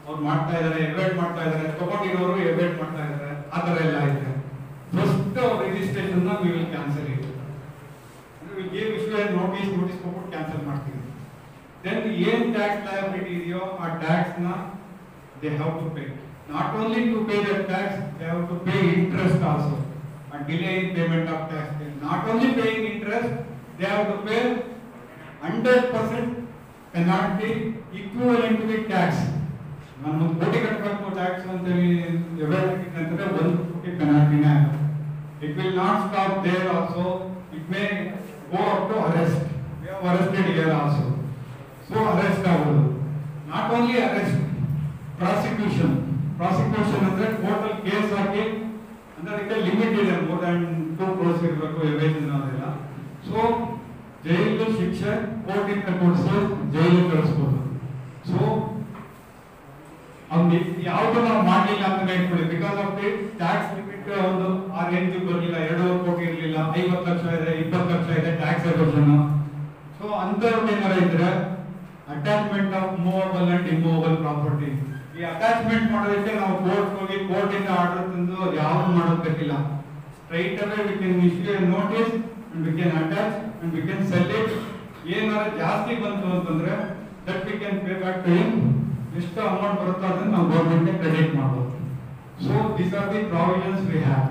ಅವ್ರು ಮಾಡ್ತಾ ಇದಾರೆ, ಎವೇಟ್ ಮಾಡ್ತಾ ಇದಾರೆ, ತಗೊಂಡಿರೋರು ಎವೇಟ್ ಮಾಡ್ತಾ ಇದಾರೆ, ಆ ತರ ಎಲ್ಲ ಇದೆ. First registration we will cancel it, will give issue notice ಕೊಟ್ಟು ಕ್ಯಾನ್ಸಲ್ ಮಾಡ್ತೀವಿ. ದೆನ್ ಏನ್ ಟ್ಯಾಕ್ಸ್ ಲಯಬಿಲಿಟಿ ಇದೆಯೋ ಆ ಟ್ಯಾಕ್ಸ್ ನ they have to pay. Not only to pay the tax, they have to pay interest also. A delay in payment of tax. Not only paying interest, they have to pay 100% penalty equivalent to the tax. ನಾನು 1 ಕೋಟಿ ಕಟ್ಟಬೇಕು tax ಅಂತ ಅಂತಂದ್ರೆ 1 ಕೋಟಿ ಪೆನಾಲ್ಟಿನೇ ಆಗುತ್ತೆ. It will not stop there also. It may go up to arrest. We have arrested here also. So arrest ಆಗೋದು. Not only arrest, prosecution. Prosecution ಅಂದ್ರೆ total case ಹಾಕಿ ಅದಕ್ಕೆ ಲಿಮಿಟ್ ಇದೆ, ಮೋರ್ ದನ್ 2 crores ಇರಬೇಕು ಎವೇಜನ್ ಅದೆಲ್ಲ. ಸೊ ಜೈಲು ಶಿಕ್ಷೆ court ಇಂದ ಕೊಡಿಸಿ ಜೈಲು ಕಳಿಸ್ಬೋದು. ಸೊ ಅವ್ನು ಯಾವುದು ನಾವು ಮಾಡಲಿಲ್ಲ ಅಂತ ಇಟ್ಕೊಳ್ಳಿ, because of the tax limit ಒಂದು ಆ ರೇಂಜ್ ಬರಲಿಲ್ಲ, 2.5 ಕೋಟಿ ಇರಲಿಲ್ಲ, 50 ಲಕ್ಷ ಇದೆ, 20 ಲಕ್ಷ ಇದೆ ಟ್ಯಾಕ್ಸ್ ಎವೇಷನ್. ಸೊ ಅಂತವ್ರು ಏನಾರ ಇದ್ರೆ attachment of movable and immovable property, ಈ ಅಟ್ಯಾಚ್ಮೆಂಟ್ ಮಾಡೋದಕ್ಕೆ ನಾವು ಕೋರ್ಟ್ ಹೋಗಿ ಕೋರ್ಟ್ ಇಂದ ಆರ್ಡರ್ ತಂದು ಯಾವುದು ಮಾಡೋದು ಬೇಕಿಲ್ಲ. Straight away we can issue a notice and we can attach and we can sell it. ಏನಾರ ಜಾಸ್ತಿ ಬಂತು ಅಂತಂದ್ರೆ that we can pay back to him. ಎಷ್ಟು ಅಮೌಂಟ್ ಬರುತ್ತೋ ಅದನ್ನ ನಾವು ಗೌರ್ಮೆಂಟ್ ಗೆ ಕ್ರೆಡಿಟ್ ಮಾಡಬಹುದು. So these are the provisions we have,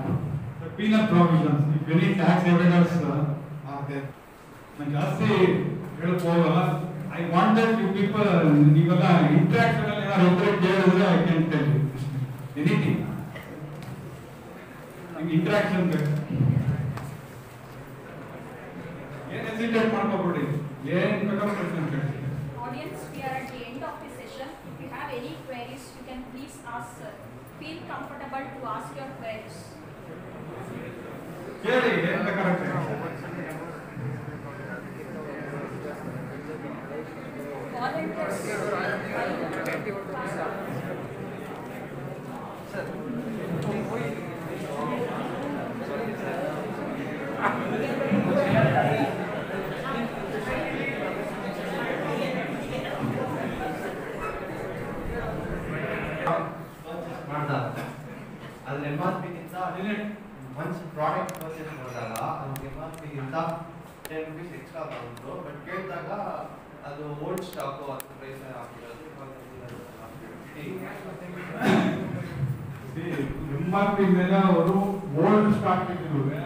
the penal provisions. If any tax evidence are there. ನಾನು ಜಾಸ್ತಿ ಹೇಳಕ್ ಹೋಗಲ್ಲ. I want that you people, ನೀವೆಲ್ಲ ಇಂಟ್ರಾಕ್ಷನ್ ಅಲ್ಲಿ ಏನಾದ್ರು ಇದ್ರೆ ಕೇಳಿದ್ರೆ I can tell you anything. ನಿಮ್ಗೆ ಇಂಟ್ರಾಕ್ಷನ್ ಬೇಕು, ಏನ್ ಹೆಸಿಟೇಟ್ ಮಾಡ್ಕೋಬೇಡಿ, ಏನ್ ಬೇಕಾದ್ರೂ ಪ್ರಶ್ನೆ ಕೇಳಿ. Audience, we are at the end of the session. If you have any queries, you can please ask, sir. Feel comfortable to ask your queries. ಕೇಳಿ, ಏನ್ ಬೇಕಾಗುತ್ತೆ. Volunteers. ಅದ್ರ MRP ಗಿಂತ ಒನ್ಸ್ ಪ್ರಾಡಕ್ಟ್ ಪರ್ಚೇಸ್ ಮಾಡಿದಾಗ ಅದಕ್ಕೆ MRP ಗಿಂತ 10 rupees extra ಬಂತು. But ಕೇಳಿದಾಗ ಅದು ಓಲ್ಡ್ ಸ್ಟಾಕ್ ಅದು ಪ್ರೈಸ್ ಹಾಕಿರೋದು MRP ಮೇಲೆ ಅವರು ಓಲ್ಡ್ ಸ್ಟಾಕ್ ಇಟ್ಟಿರುವೆ,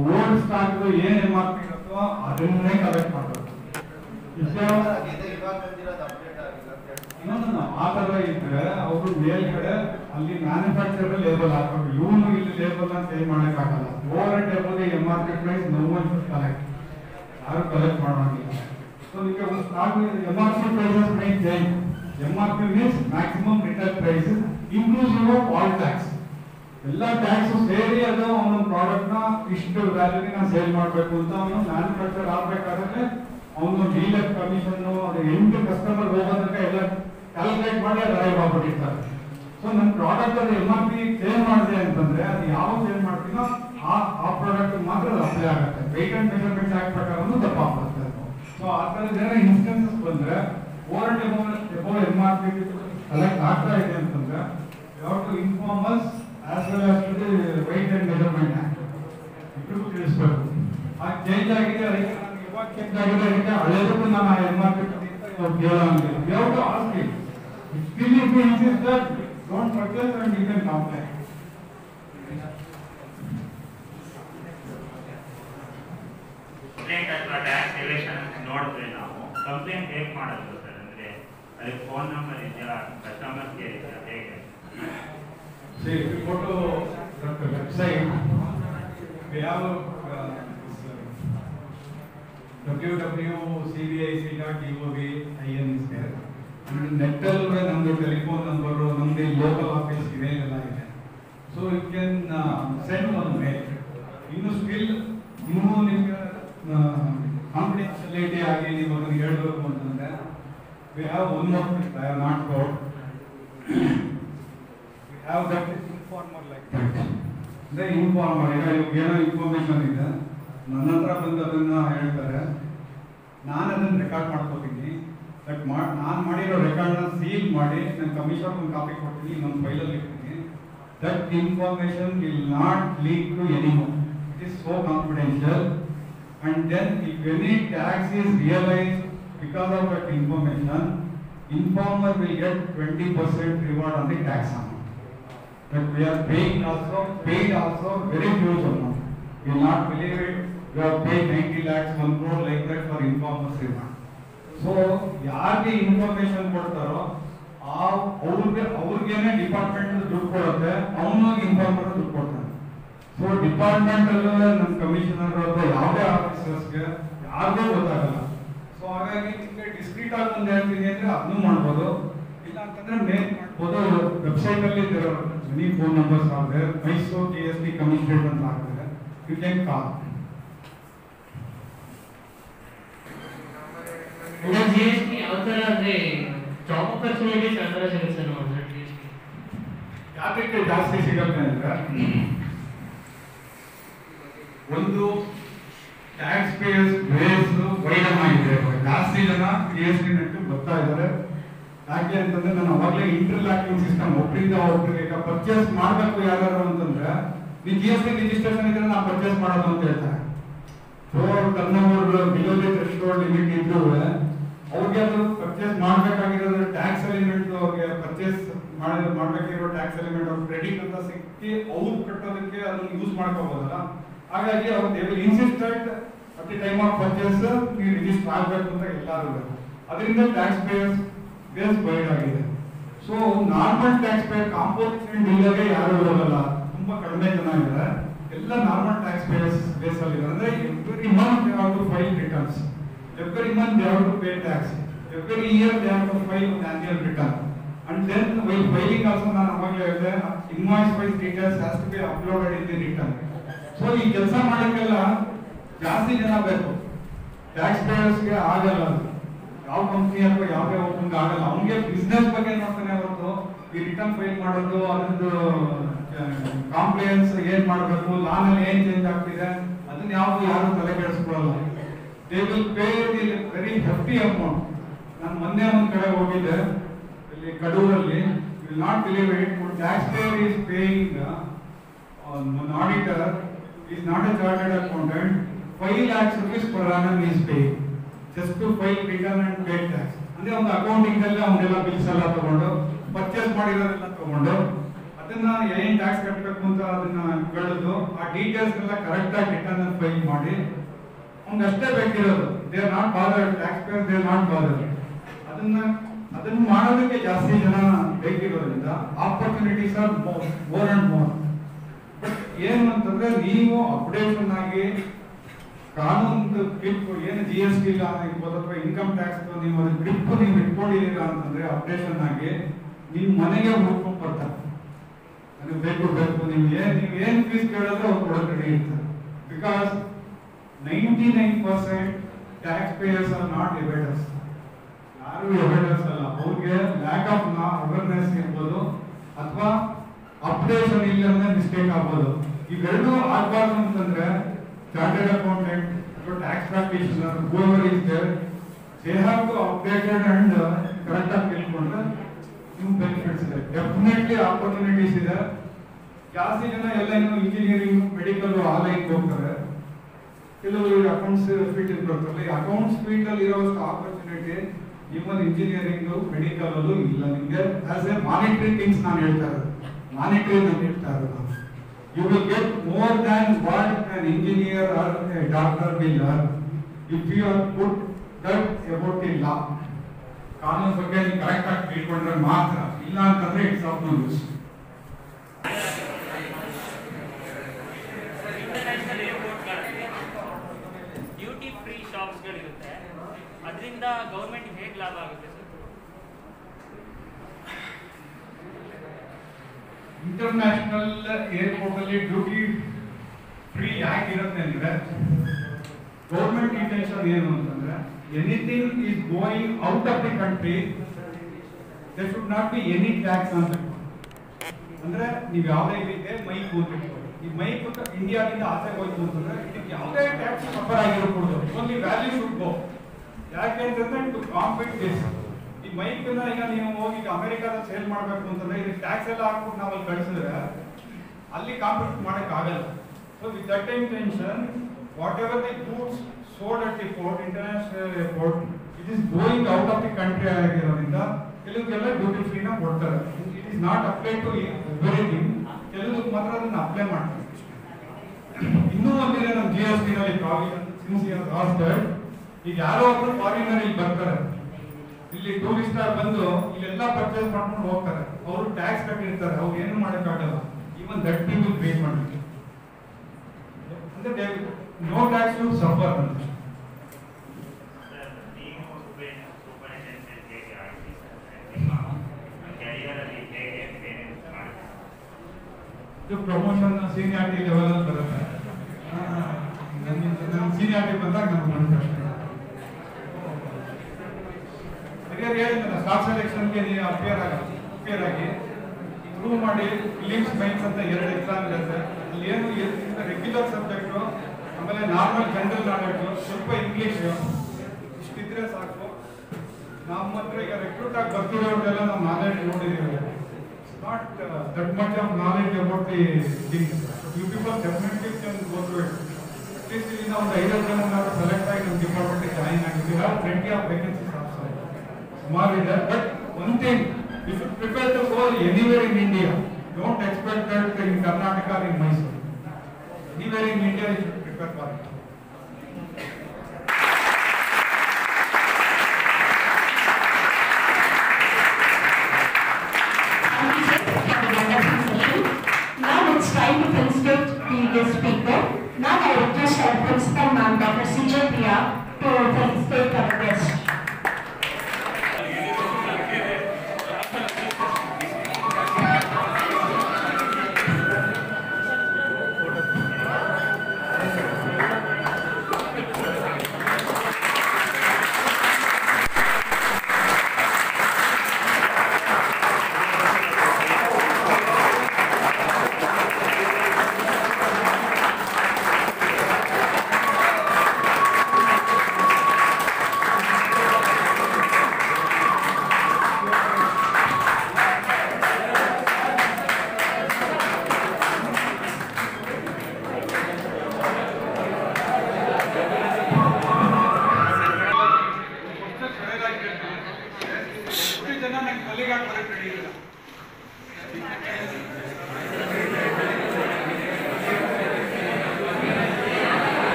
ಓಲ್ಡ್ ಸ್ಟಾಕ್ ಏನ್ MRP ಇರುತ್ತೋ ಅದನ್ನೇ ಕಲೆಕ್ಟ್ ಮಾಡೋದು. ಇವಾಗ ಬಂದಿರೋದು ಅಪ್ಡೇಟ್ ಆಗಿಲ್ಲ. ಇನ್ನೊಂದು ಆ ತರ ಇದ್ರೆ ಅವರು ಮೇಲ್ಗಡೆ ಅಲ್ಲಿ ಮ್ಯಾನುಫ್ಯಾಕ್ಚರ್ ಲೇಬಲ್ ಹಾಕಬೇಕು. ಇವನು ಇಲ್ಲಿ ಲೇಬಲ್ ಅಂತ ಚೇಂಜ್ ಮಾಡಕ್ ಆಗಲ್ಲ. Over and above the MRP price no one should collect, ಯಾರು ಕಲೆಕ್ಟ್ ಮಾಡೋಂಗಿಲ್ಲ. ಸೊ ನಿಮಗೆ ಒಂದು stock MRP prices may change. MRP means maximum retail price inclusive of all tax. ಎಲ್ಲ ಟ್ಯಾಕ್ಸ್ ಸೇರಿ ಅದು ಅವನೊಂದು ಪ್ರಾಡಕ್ಟ್ ನ ಇಷ್ಟು ವ್ಯಾಲ್ಯೂಗೆ ನಾನು ಸೇಲ್ ಮಾಡಬೇಕು ಅಂತ ಅವನು ಮ್ಯಾನುಫ್ಯಾಕ್ಚರ್ ಆಗ್ಬೇಕಾದ್ರೆ ಅವನು ಡೀಲರ್ ಕಮಿಷನ್ ಅದು ಎಂಟು ಕಸ್ಟಮರ್ ಹೋಗೋದಕ್ಕೆ ಎಲ್ಲ ಕ್ಯಾಲ್ಕುಲೇಟ್ ಮಾಡಿ ಅದು ಅರೈವ್ ಆಗ್ಬಿಟ್ಟಿರ್ತಾರೆ. ಸೊ ನನ್ನ ಪ್ರಾಡಕ್ಟ್ ಅದು MRP ಚೇಂಜ್ ಮಾಡಿದೆ ಅಂತಂದ್ರೆ ಅದು ಯಾವ ಚೇಂಜ್ ಮಾಡ್ತೀನೋ ಆ ಪ್ರಾಡಕ್ಟ್ ಮಾತ್ರ ಅದು ಅಪ್ಲೈ ಆಗುತ್ತೆ. ವೆಯ್ಟ್ ಅಂಡ್ ಮೆಜರ್ಮೆಂಟ್ ಆಕ್ಟ್ ಪ್ರಕಾರ ತಪ್ಪಾಗುತ್ತೆ. ಸೊ ಆ ಥರದ ಏನೋ ಇನ್ಸ್ಟೆನ್ಸಸ್ ಬಂದ್ರೆ over and above MRP collect ಆಗ್ತಾ ಇದೆ ಅಂತಂದ್ರೆ you have to inform us as well as to the weight and measurement act. ಇಬ್ಬರಿಗೂ ತಿಳಿಸ್ಬೇಕು. ಆ ಚೇಂಜ್ ಆಗಿದೆ, ಅದಕ್ಕೆ ನನಗೆ ಇವಾಗ ಚೇಂಜ್ ಆಗಿದೆ, ಅದಕ್ಕೆ ಹಳೆದಕ್ಕೂ ನಾನು MRP ಕೇಳೋಂಗಿಲ್ಲ. You have to ask it. Still if you insist that don't purchase and you can complain. Complaint ಅಥವಾ ಟ್ಯಾಕ್ಸ್ ಎವೇಷನ್ ನೋಡಿದ್ರೆ ನಾವು ಕಂಪ್ಲೇಂಟ್ ಹೇಗೆ ಮಾಡೋದು ಸರ್? ಅಂದ್ರೆ ಅದಕ್ಕೆ ಫೋನ್ ನಂಬರ್ ಇದೆಯಾ, ಕಸ್ಟಮರ್ ಕೇರ್ ಇದೆಯಾ, ಹೇಗೆ? See, if you go to the website, we have www.cbic.gov.in is there. And net ಅಲ್ಲಿ ನಮ್ದು ಟೆಲಿಫೋನ್ ನಂಬರು, ನಮ್ದು ಲೋಕಲ್ ಆಫೀಸ್ ಇವೆಲ್ಲ ಇದೆ. So you can send one mail. ಇನ್ನು ಸ್ಟಿಲ್ ಇನ್ನೂ ನಿಮ್ಗೆ ಕಾನ್ಫಿಡೆನ್ಷಿಯಲಿಟಿ ಆಗಿ ನೀವು ಅದನ್ನು ಹೇಳಬೇಕು ಅಂತಂದ್ರೆ we have one more thing I have not told. We have that informer like that. ಅಂದ್ರೆ ಇನ್ಫಾರ್ಮರ್, ಈಗ ಏನೋ ಇನ್ಫಾರ್ಮೇಶನ್ ಇದೆ ನನ್ನ ಹತ್ರ ಬಂದು ಅದನ್ನ ಹೇಳ್ತಾರೆ, ನಾನು ಅದನ್ನ ರೆಕಾರ್ಡ್ ಮಾಡ್ಕೋತೀನಿ. ಬಟ್ ನಾನು ಮಾಡಿರೋ ರೆಕಾರ್ಡ್ನ ಸೀಲ್ ಮಾಡಿ ನಾನು ಕಮಿಷನ್ ಒಂದು ಕಾಪಿ ಕೊಡ್ತೀನಿ, ಇನ್ನೊಂದು ಫೈಲಲ್ಲಿ ಇರ್ತೀನಿ. That information will not leak to anymore. It is so confidential. And then if any tax is realized because of that information, informer will get 20% reward on the tax amount. But we are paid also very huge amount. You will not believe it. We have paid 90 lakhs, 1 crore like that for informer's reward. So, ಯಾರಿಗೆ information ಕೊಡ್ತಾರೋ ಅವ್ರಿಗೇನೆ department ದುಡ್ಡು ಕೊಡುತ್ತೆ, ಅವನಾಗಿ informer ದುಡ್ಡು ಕೊಡ್ತಾನೆ. So department ಅಲ್ಲೂ ನಮ್ಮ commissioner ಅಥವಾ ಯಾವುದೇ ಆಫೀಸರ್ಸ್ಗೆ ಯಾರಿಗೂ ಗೊತ್ತಾಗಲ್ಲ. ಸೊ ಹಾಗಾಗಿ ನಿಮಗೆ ಡಿಸ್ಕ್ರೀಟ್ ಆಗಿ ಒಂದು ಹೇಳ್ತೀನಿ ಅಂದ್ರೆ ಅದನ್ನು ಮಾಡ್ಬೋದು, ಇಲ್ಲ ಅಂತಂದ್ರೆ ಮೇಲ್ ಮಾಡ್ಬೋದು. ವೆಬ್ಸೈಟ್ ಅಲ್ಲಿ ಮೆನಿ ಫೋನ್ ನಂಬರ್ಸ್ ಆಗಿದೆ, ಮೈಸೂರು GST ಕಮಿಷನರೇಟ್ ಅಂತ ಆಗ್ತದೆ, ಯು ಕ್ಯಾನ್ ಕಾಲ್. GST ಯಾವ ತರ ಅಂದ್ರೆ ಜಾಬ್ ಆಪರ್ಚುನಿಟೀಸ್ ಯಾವ ತರ ಸಿಗುತ್ತೆ ಸರ್ ನೋಡಿದ್ರೆ GST ಯಾಕೆ ಜಾಸ್ತಿ ಸಿಗುತ್ತೆ ಅಂದ್ರೆ ಒಂದು ಟ್ಯಾಕ್ಸ್ ಪೇಯರ್ಸ್ ಬೇಸ್ ವೈಡಮ್ ಆಗಿದೆ. ಜಾಸ್ತಿ ಜನ GST ನೆಟ್ಟು ಬರ್ತಾ ಇದ್ದಾರೆ. ಯಾಕೆ ಅಂತಂದ್ರೆ ನಾನು ಅವಾಗಲೇ ಇಂಟರ್ಲಾಕಿಂಗ್ ಸಿಸ್ಟಮ್ ಒಬ್ಬರಿಂದ ಒಬ್ಬರಿಗೆ ಪರ್ಚೇಸ್ ಮಾಡಬೇಕು ಯಾರು ಅಂತಂದ್ರೆ ನೀವು GST ರಿಜಿಸ್ಟ್ರೇಷನ್ ಇದ್ರೆ ನಾವು ಪರ್ಚೇಸ್ ಮಾಡೋದು ಅಂತ ಹೇಳ್ತಾರೆ. So turnover below the threshold limit ಇದ್ದು ಅವ್ರಿಗೆ ಅದು ಪರ್ಚೇಸ್ ಮಾಡಬೇಕಾಗಿರೋದು ಟ್ಯಾಕ್ಸ್ ಎಲಿಮೆಂಟ್, ಅವ್ರಿಗೆ ಪರ್ಚೇಸ್ ಮಾಡಬೇಕಿರೋ ಟ್ಯಾಕ್ಸ್ ಎಲಿಮೆಂಟ್ ಅವ್ರ ಕ್ರೆಡಿಟ್ ಅಂತ ಸಿಕ್ಕಿ ಅವ್ರು ಕಟ್ಟೋದಕ್ಕೆ ಅದನ್ನು ಯೂಸ್ ಮಾಡ್ಕೋಬೋದಲ್ಲ. ಹಾಗಾಗಿ ಅವ್ರು they will insisted at the time of purchase ನೀವು ರಿಜಿಸ್ಟರ್ ಆಗಬೇಕು ಅಂತ ಎಲ್ಲರೂ. ಅದರಿಂದ ಟ್ಯಾಕ್ಸ್ ಪೇಯರ್ಸ್ ಬೇಸ್ ವೈಡ್ ಆಗಿದೆ. So normal tax payer composition ಡೀಲರ್ಗೆ ಯಾರು ಇರೋಲ್ಲ, ತುಂಬಾ ಕಡಿಮೆ ಜನ ಇದ್ದಾರೆ. ಎಲ್ಲ ನಾರ್ಮಲ್ ಟ್ಯಾಕ್ಸ್ ಪೇಯರ್ಸ್ ಬೇಸ್ ಅಲ್ಲಿ ಇದ್ದಾರೆ. ಅಂದ್ರೆ every month they have to file returns, every month they have to pay tax, every year they have to file annual return. And then while filing also ನಾನು ಅವಾಗಲೇ ಹೇಳಿದೆ, invoice wise details has to be uploaded in the return. So ಈ ಕೆಲಸ ಮಾಡೋಕ್ಕೆಲ್ಲ ಜಾಸ್ತಿ ಜನ ಬೇಕು. Tax ಪೇಯರ್ಸ್ಗೆ ಆಗಲ್ಲ, ಯಾವ ಕಂಪ್ನಿ ಅಥವಾ ಯಾವುದೇ ಒಬ್ಬನಿಗೆ ಆಗಲ್ಲ. ಅವನಿಗೆ ಬಿಸ್ನೆಸ್ ಬಗ್ಗೆ ನೋಡ್ತಾನೆ ಹೊರತು ಈ ರಿಟರ್ನ್ ಫೈಲ್ ಮಾಡೋದು, ಅದ್ರದ್ದು ಕಾಂಪ್ಲೈನ್ಸ್ ಏನ್ ಮಾಡಬೇಕು, ಲಾನ್ ಅಲ್ಲಿ ಏನ್ ಚೇಂಜ್ ಆಗ್ತಿದೆ ಅದನ್ನ ಯಾರು ತಲೆ ಕೆಡಿಸ್ಕೊಳ್ಳಲ್ಲ. They will pay the very hefty amount. ನಾನು ಮೊನ್ನೆ ಒಂದು ಕಡೆ ಹೋಗಿದ್ದೆ, ಇಲ್ಲಿ ಕಡೂರಲ್ಲಿ, you will not believe it, tax payer is paying an auditor is not a chartered accountant, 5 lakhs rupees per annum is paid just to file return and pay tax. ಅಂದ್ರೆ ಒಂದು accounting ಅಲ್ಲಿ ಅವನ್ನೆಲ್ಲ ಬಿಲ್ಸ್ ಎಲ್ಲ ತಗೊಂಡು purchase ಮಾಡಿರೋದೆಲ್ಲ ತಗೊಂಡು ಅದನ್ನ ಏನ್ tax ಕಟ್ಟಬೇಕು ಅಂತ ಅದನ್ನ ಕೇಳಿದ್ದು, ಆ ಡೀಟೇಲ್ಸ್ ಎಲ್ಲ ಕರೆಕ್ಟ್ ಆಗಿ ರಿಟರ್ನ್ ಅನ್ನು ಫೈಲ್ ಮಾಡಿ ಅವ್ನಿಗೆ ಅಷ್ಟೇ ಬೇಕಿರೋದು. They are not bothered, tax payer they are not bothered. ಅದನ್ನ ಮಾಡೋದಕ್ಕೆ ಜಾಸ್ತಿ ಜನ ಬೇಕಿರೋದ್ರಿಂದ opportunities are more and more. But ಏನು ಅಂತಂದ್ರೆ ನೀವು ಅಪ್ಡೇಷನ್ ಆಗಿ ಕಾನೂನು ಗ್ರಿಪ್ ಏನು GST ಇರ್ಬೋದು ಅಥವಾ ಇನ್ಕಮ್ ಟ್ಯಾಕ್ಸ್ ನೀವು ಅದ್ರ ಗ್ರಿಪ್ ನೀವು ಇಟ್ಕೊಂಡಿದ್ದೀರಾ ಅಂತಂದ್ರೆ ಅಪ್ಡೇಷನ್ ಆಗಿ ನಿಮ್ಮ ಮನೆಗೆ ಹುಡ್ಕೊಂಡು ಬರ್ತಾರೆ. ನನಗೆ ಬೇಕು ನೀವು ಏನು ಫೀಸ್ ಕೇಳಿದ್ರೆ ಅವ್ರು ಕೊಡೋಕೆ ರೆಡಿ ಇರ್ತಾರೆ. Because 99% tax payers are not evaders. ಯಾರು ಎವೇಡರ್ಸ್ ಅಲ್ಲ, ಅವ್ರಿಗೆ ಲ್ಯಾಕ್ ಆಫ್ ಅವೇರ್ನೆಸ್ ಇರ್ಬೋದು ಅಥವಾ ಅಪ್ಡೇಷನ್ ಇಲ್ಲ ಅಂದ್ರೆ ಮಿಸ್ಟೇಕ್ ಆಗ್ಬೋದು. ಇವೆರಡೂ ಆಗ್ಬಾರ್ದು ಅಂತಂದ್ರೆ ಚಾರ್ಟರ್ಡ್ ಅಕೌಂಟೆಂಟ್ ಅಥವಾ tax practitioner whoever is there, they have to updated and correct ಆಗಿ ತಿಳ್ಕೊಂಡ್ರೆ ನೀವು ಬೆನಿಫಿಟ್ಸ್ ಇದೆ. ಡೆಫಿನೆಟ್ಲಿ ಆಪರ್ಚುನಿಟೀಸ್ ಇದೆ. ಜಾಸ್ತಿ ಜನ ಎಲ್ಲ ಇಂಜಿನಿಯರಿಂಗ್, ಮೆಡಿಕಲ್ ಆ ಲೈನ್ ಹೋಗ್ತಾರೆ. ಕೆಲವರು ಅಕೌಂಟ್ಸ್ ಫೀಲ್ಡ್ ಬರ್ತಾರೆ. ಈ ಅಕೌಂಟ್ಸ್ ಫೀಲ್ಡ್ ಅಲ್ಲಿ ಇರೋಷ್ಟು ಆಪರ್ಚುನಿಟಿ ಇವನ್ ಇಂಜಿನಿಯರಿಂಗ್, ಮೆಡಿಕಲ್ ಅಲ್ಲೂ ಇಲ್ಲ. ನಿಮಗೆ ಆಸ್ ಎ ಮಾನಿಟರಿ ಥಿಂಗ್ಸ್ ನಾನು ಹೇಳ್ತಾ ಇರೋದು, ಮಾನಿಟರಿ ನಾನು ಹೇಳ್ತಾ ಇರೋದು. You will get more than what an engineer or a doctor will learn if you are put that about the law. ಕಾನೂನು ಬಗ್ಗೆ ನೀವು ಕರೆಕ್ಟ್ ಆಗಿ ತಿಳ್ಕೊಂಡ್ರೆ ಮಾತ್ರ, ಇಲ್ಲ ಅಂತಂದ್ರೆ it's of no use. International ಏರ್ಪೋರ್ಟ್ಗಳಲ್ಲಿ ಡ್ಯೂಟಿ ಫ್ರೀ ಶಾಪ್ಸ್ಗಳಿರುತ್ತೆ, ಅದರಿಂದ ಗೌರ್ಮೆಂಟ್ ಹೇಗೆ ಲಾಭ ಆಗುತ್ತೆ ಸರ್? ಇಂಟರ್ನ್ಯಾಷನಲ್ ಏರ್ಪೋರ್ಟ್ ಅಲ್ಲಿ ಡ್ಯೂಟಿ ಫ್ರೀ ಯಾಕೆ ಇರುತ್ತೆ ಅಂದ್ರೆ ಗೌರ್ಮೆಂಟ್ ಇಂಟೆನ್ಷನ್ ಏನು ಅಂತಂದ್ರೆ anything is going out of the country there should not be any tax ಅಂತ. ಅಂದ್ರೆ ನೀವು ಯಾವುದೇ ರೀತಿಯ ಮೈಕ್ ಕೂತ್ಬಿಟ್ಟು ಈ ಮೈಕ್ ಇಂಡಿಯಾದಿಂದ ಆಚೆ ಹೋಯ್ತು ಅಂತಂದ್ರೆ ಇದಕ್ಕೆ ಯಾವುದೇ ಟ್ಯಾಕ್ಸ್ ಕವರ್ ಆಗಿರಬಹುದು. Only value should go. ಯಾಕೆ ಯಾಕೆಂತಂದ್ರೆ ಟು ಕಾಂಪೀಟ್ ದಿಸ್ ಈ ಮೈಕ್ನ ಈಗ ನೀವು ಹೋಗಿ ಅಮೆರಿಕಾದಲ್ಲಿ ಸೇಲ್ ಮಾಡಬೇಕು ಅಂತಂದ್ರೆ ಇದು ಟ್ಯಾಕ್ಸ್ ಎಲ್ಲ ಹಾಕ್ಬಿಟ್ಟು ನಾವು ಅಲ್ಲಿ ಕಳಿಸಿದ್ರೆ ಅಲ್ಲಿ ಕಾಂಪೀಟ್ ಮಾಡೋಕ್ಕಾಗಲ್ಲ. So with that intention what ever the goods sold at the port, international airport, it is going out of the country ಆಗಿರೋದ್ರಿಂದ ಕೆಲವಕ್ಕೆಲ್ಲ ಡ್ಯೂಟಿ ಫ್ರೀನ ಕೊಡ್ತಾರೆ. It is not apply to everything, ಕೆಲವಕ್ಕೆ ಮಾತ್ರ ಅದನ್ನ ಅಪ್ಲೈ ಮಾಡ್ತಾರೆ. ಇನ್ನೂ ಒಂದಿದೆ ನಮ್ಮ GST ನಲ್ಲಿ ಪ್ರಾವಿಷನ್ ಸಿನ್ಸ್ ಯು ಹಾಸ್ಟೆಡ್. ಈಗ ಯಾರೋ ಒಬ್ರು ಫಾರಿನರ್ ಇಲ್ಲಿ ಬರ್ತಾರೆ, ಇಲ್ಲಿ ಟೂರಿಸ್ಟ್ ಆಗಿ ಬಂದು ಇಲ್ಲೆಲ್ಲ ಪರ್ಚೇಸ್ ಮಾಡ್ಕೊಂಡು ಹೋಗ್ತಾರೆ. ಅವರು ಟ್ಯಾಕ್ಸ್ ಕಟ್ಟಿರ್ತಾರೆ, ಅವ್ರು ಏನು ಮಾಡೋಕ್ಕಾಗಲ್ಲ. ಈವನ್ ದಟ್ ಪೀಪಲ್ ಪೇ ಮಾಡಬೇಕು ಅಂದ್ರೆ no tax will suffer. ಇದು ಪ್ರಮೋಷನ್ ಸೀನಿಯಾರಿಟಿ ಲೆವೆಲ್ ಅಲ್ಲಿ ಬರುತ್ತೆ. ನನ್ನ ಸೀನಿಯಾರಿಟಿ ಬಂದಾಗ ನಾನು ಬಂದ ಹಿರಿಯರು ಹೇಳಿದ್ನಲ್ಲ, ಸ್ಟಾಫ್ ಸೆಲೆಕ್ಷನ್ಗೆ ನೀವು ಅಪಿಯರ್ ಆಗಿ ಪ್ರೂವ್ ಮಾಡಿ ಫಿಲಿಮ್ಸ್ ಮೈನ್ಸ್ ಅಂತ 2 ಎಕ್ಸಾಮ್ ಇರುತ್ತೆ. ಅಲ್ಲಿ ಏನು ರೆಗ್ಯುಲರ್ ಸಬ್ಜೆಕ್ಟು, ಆಮೇಲೆ ನಾರ್ಮಲ್ ಜನರಲ್ ನಾಲೆಡ್ಜು, ಸ್ವಲ್ಪ ಇಂಗ್ಲೀಷ್ ಇಷ್ಟಿದ್ರೆ ಸಾಕು. ನಮ್ಮ ಹತ್ರ ಈಗ ರೆಕ್ರೂಟ್ ಆಗಿ ಬರ್ತಿರೋರೆಲ್ಲ ನಾವು ನಾಲೆಡ್ಜ್ ನೋಡಿದ್ದೀವಿ. Not that much of knowledge about the things. You people definitely can go through it. At least ಇಲ್ಲಿಂದ ಒಂದು 5 ಜನ ಸೆಲೆಕ್ಟ್ ಆಗಿ ನಮ್ಮ ಡಿಪಾರ್ಟ್ಮೆಂಟ್ಗೆ ಜಾಯಿನ್ ಆಗಿದ್ದೀವಿ. Have plenty of vacancies also, ಸುಮಾರು ಇದೆ. But one thing, you should prepare to go anywhere in India. Don't expect that in Karnataka or in Mysuru. Anywhere in India, you should prepare for it. Now it's time to felicitate the guest speaker. Now I request our principal ma'am, Dr. C.J. Priya, to felicitate our guest.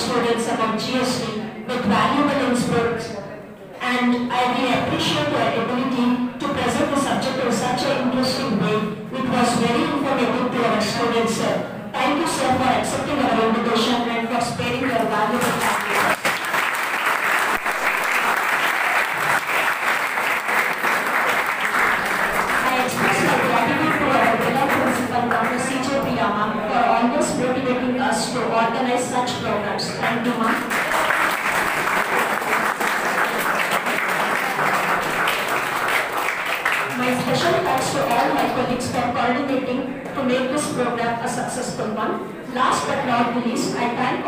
Students about GST with valuable inputs, and I really appreciate your ability to present the subject in such an interesting way. It was very informative to our students, sir. Thank you, sir, for accepting our invitation and for sparing your valuable time. I express my gratitude to our beloved principal, Dr. C.J. Priya, ma'am, for always motivating us to organize such programs. Thank you, ma'am. My special thanks to all my colleagues for coordinating to make this program a successful one. Last but not least, I thank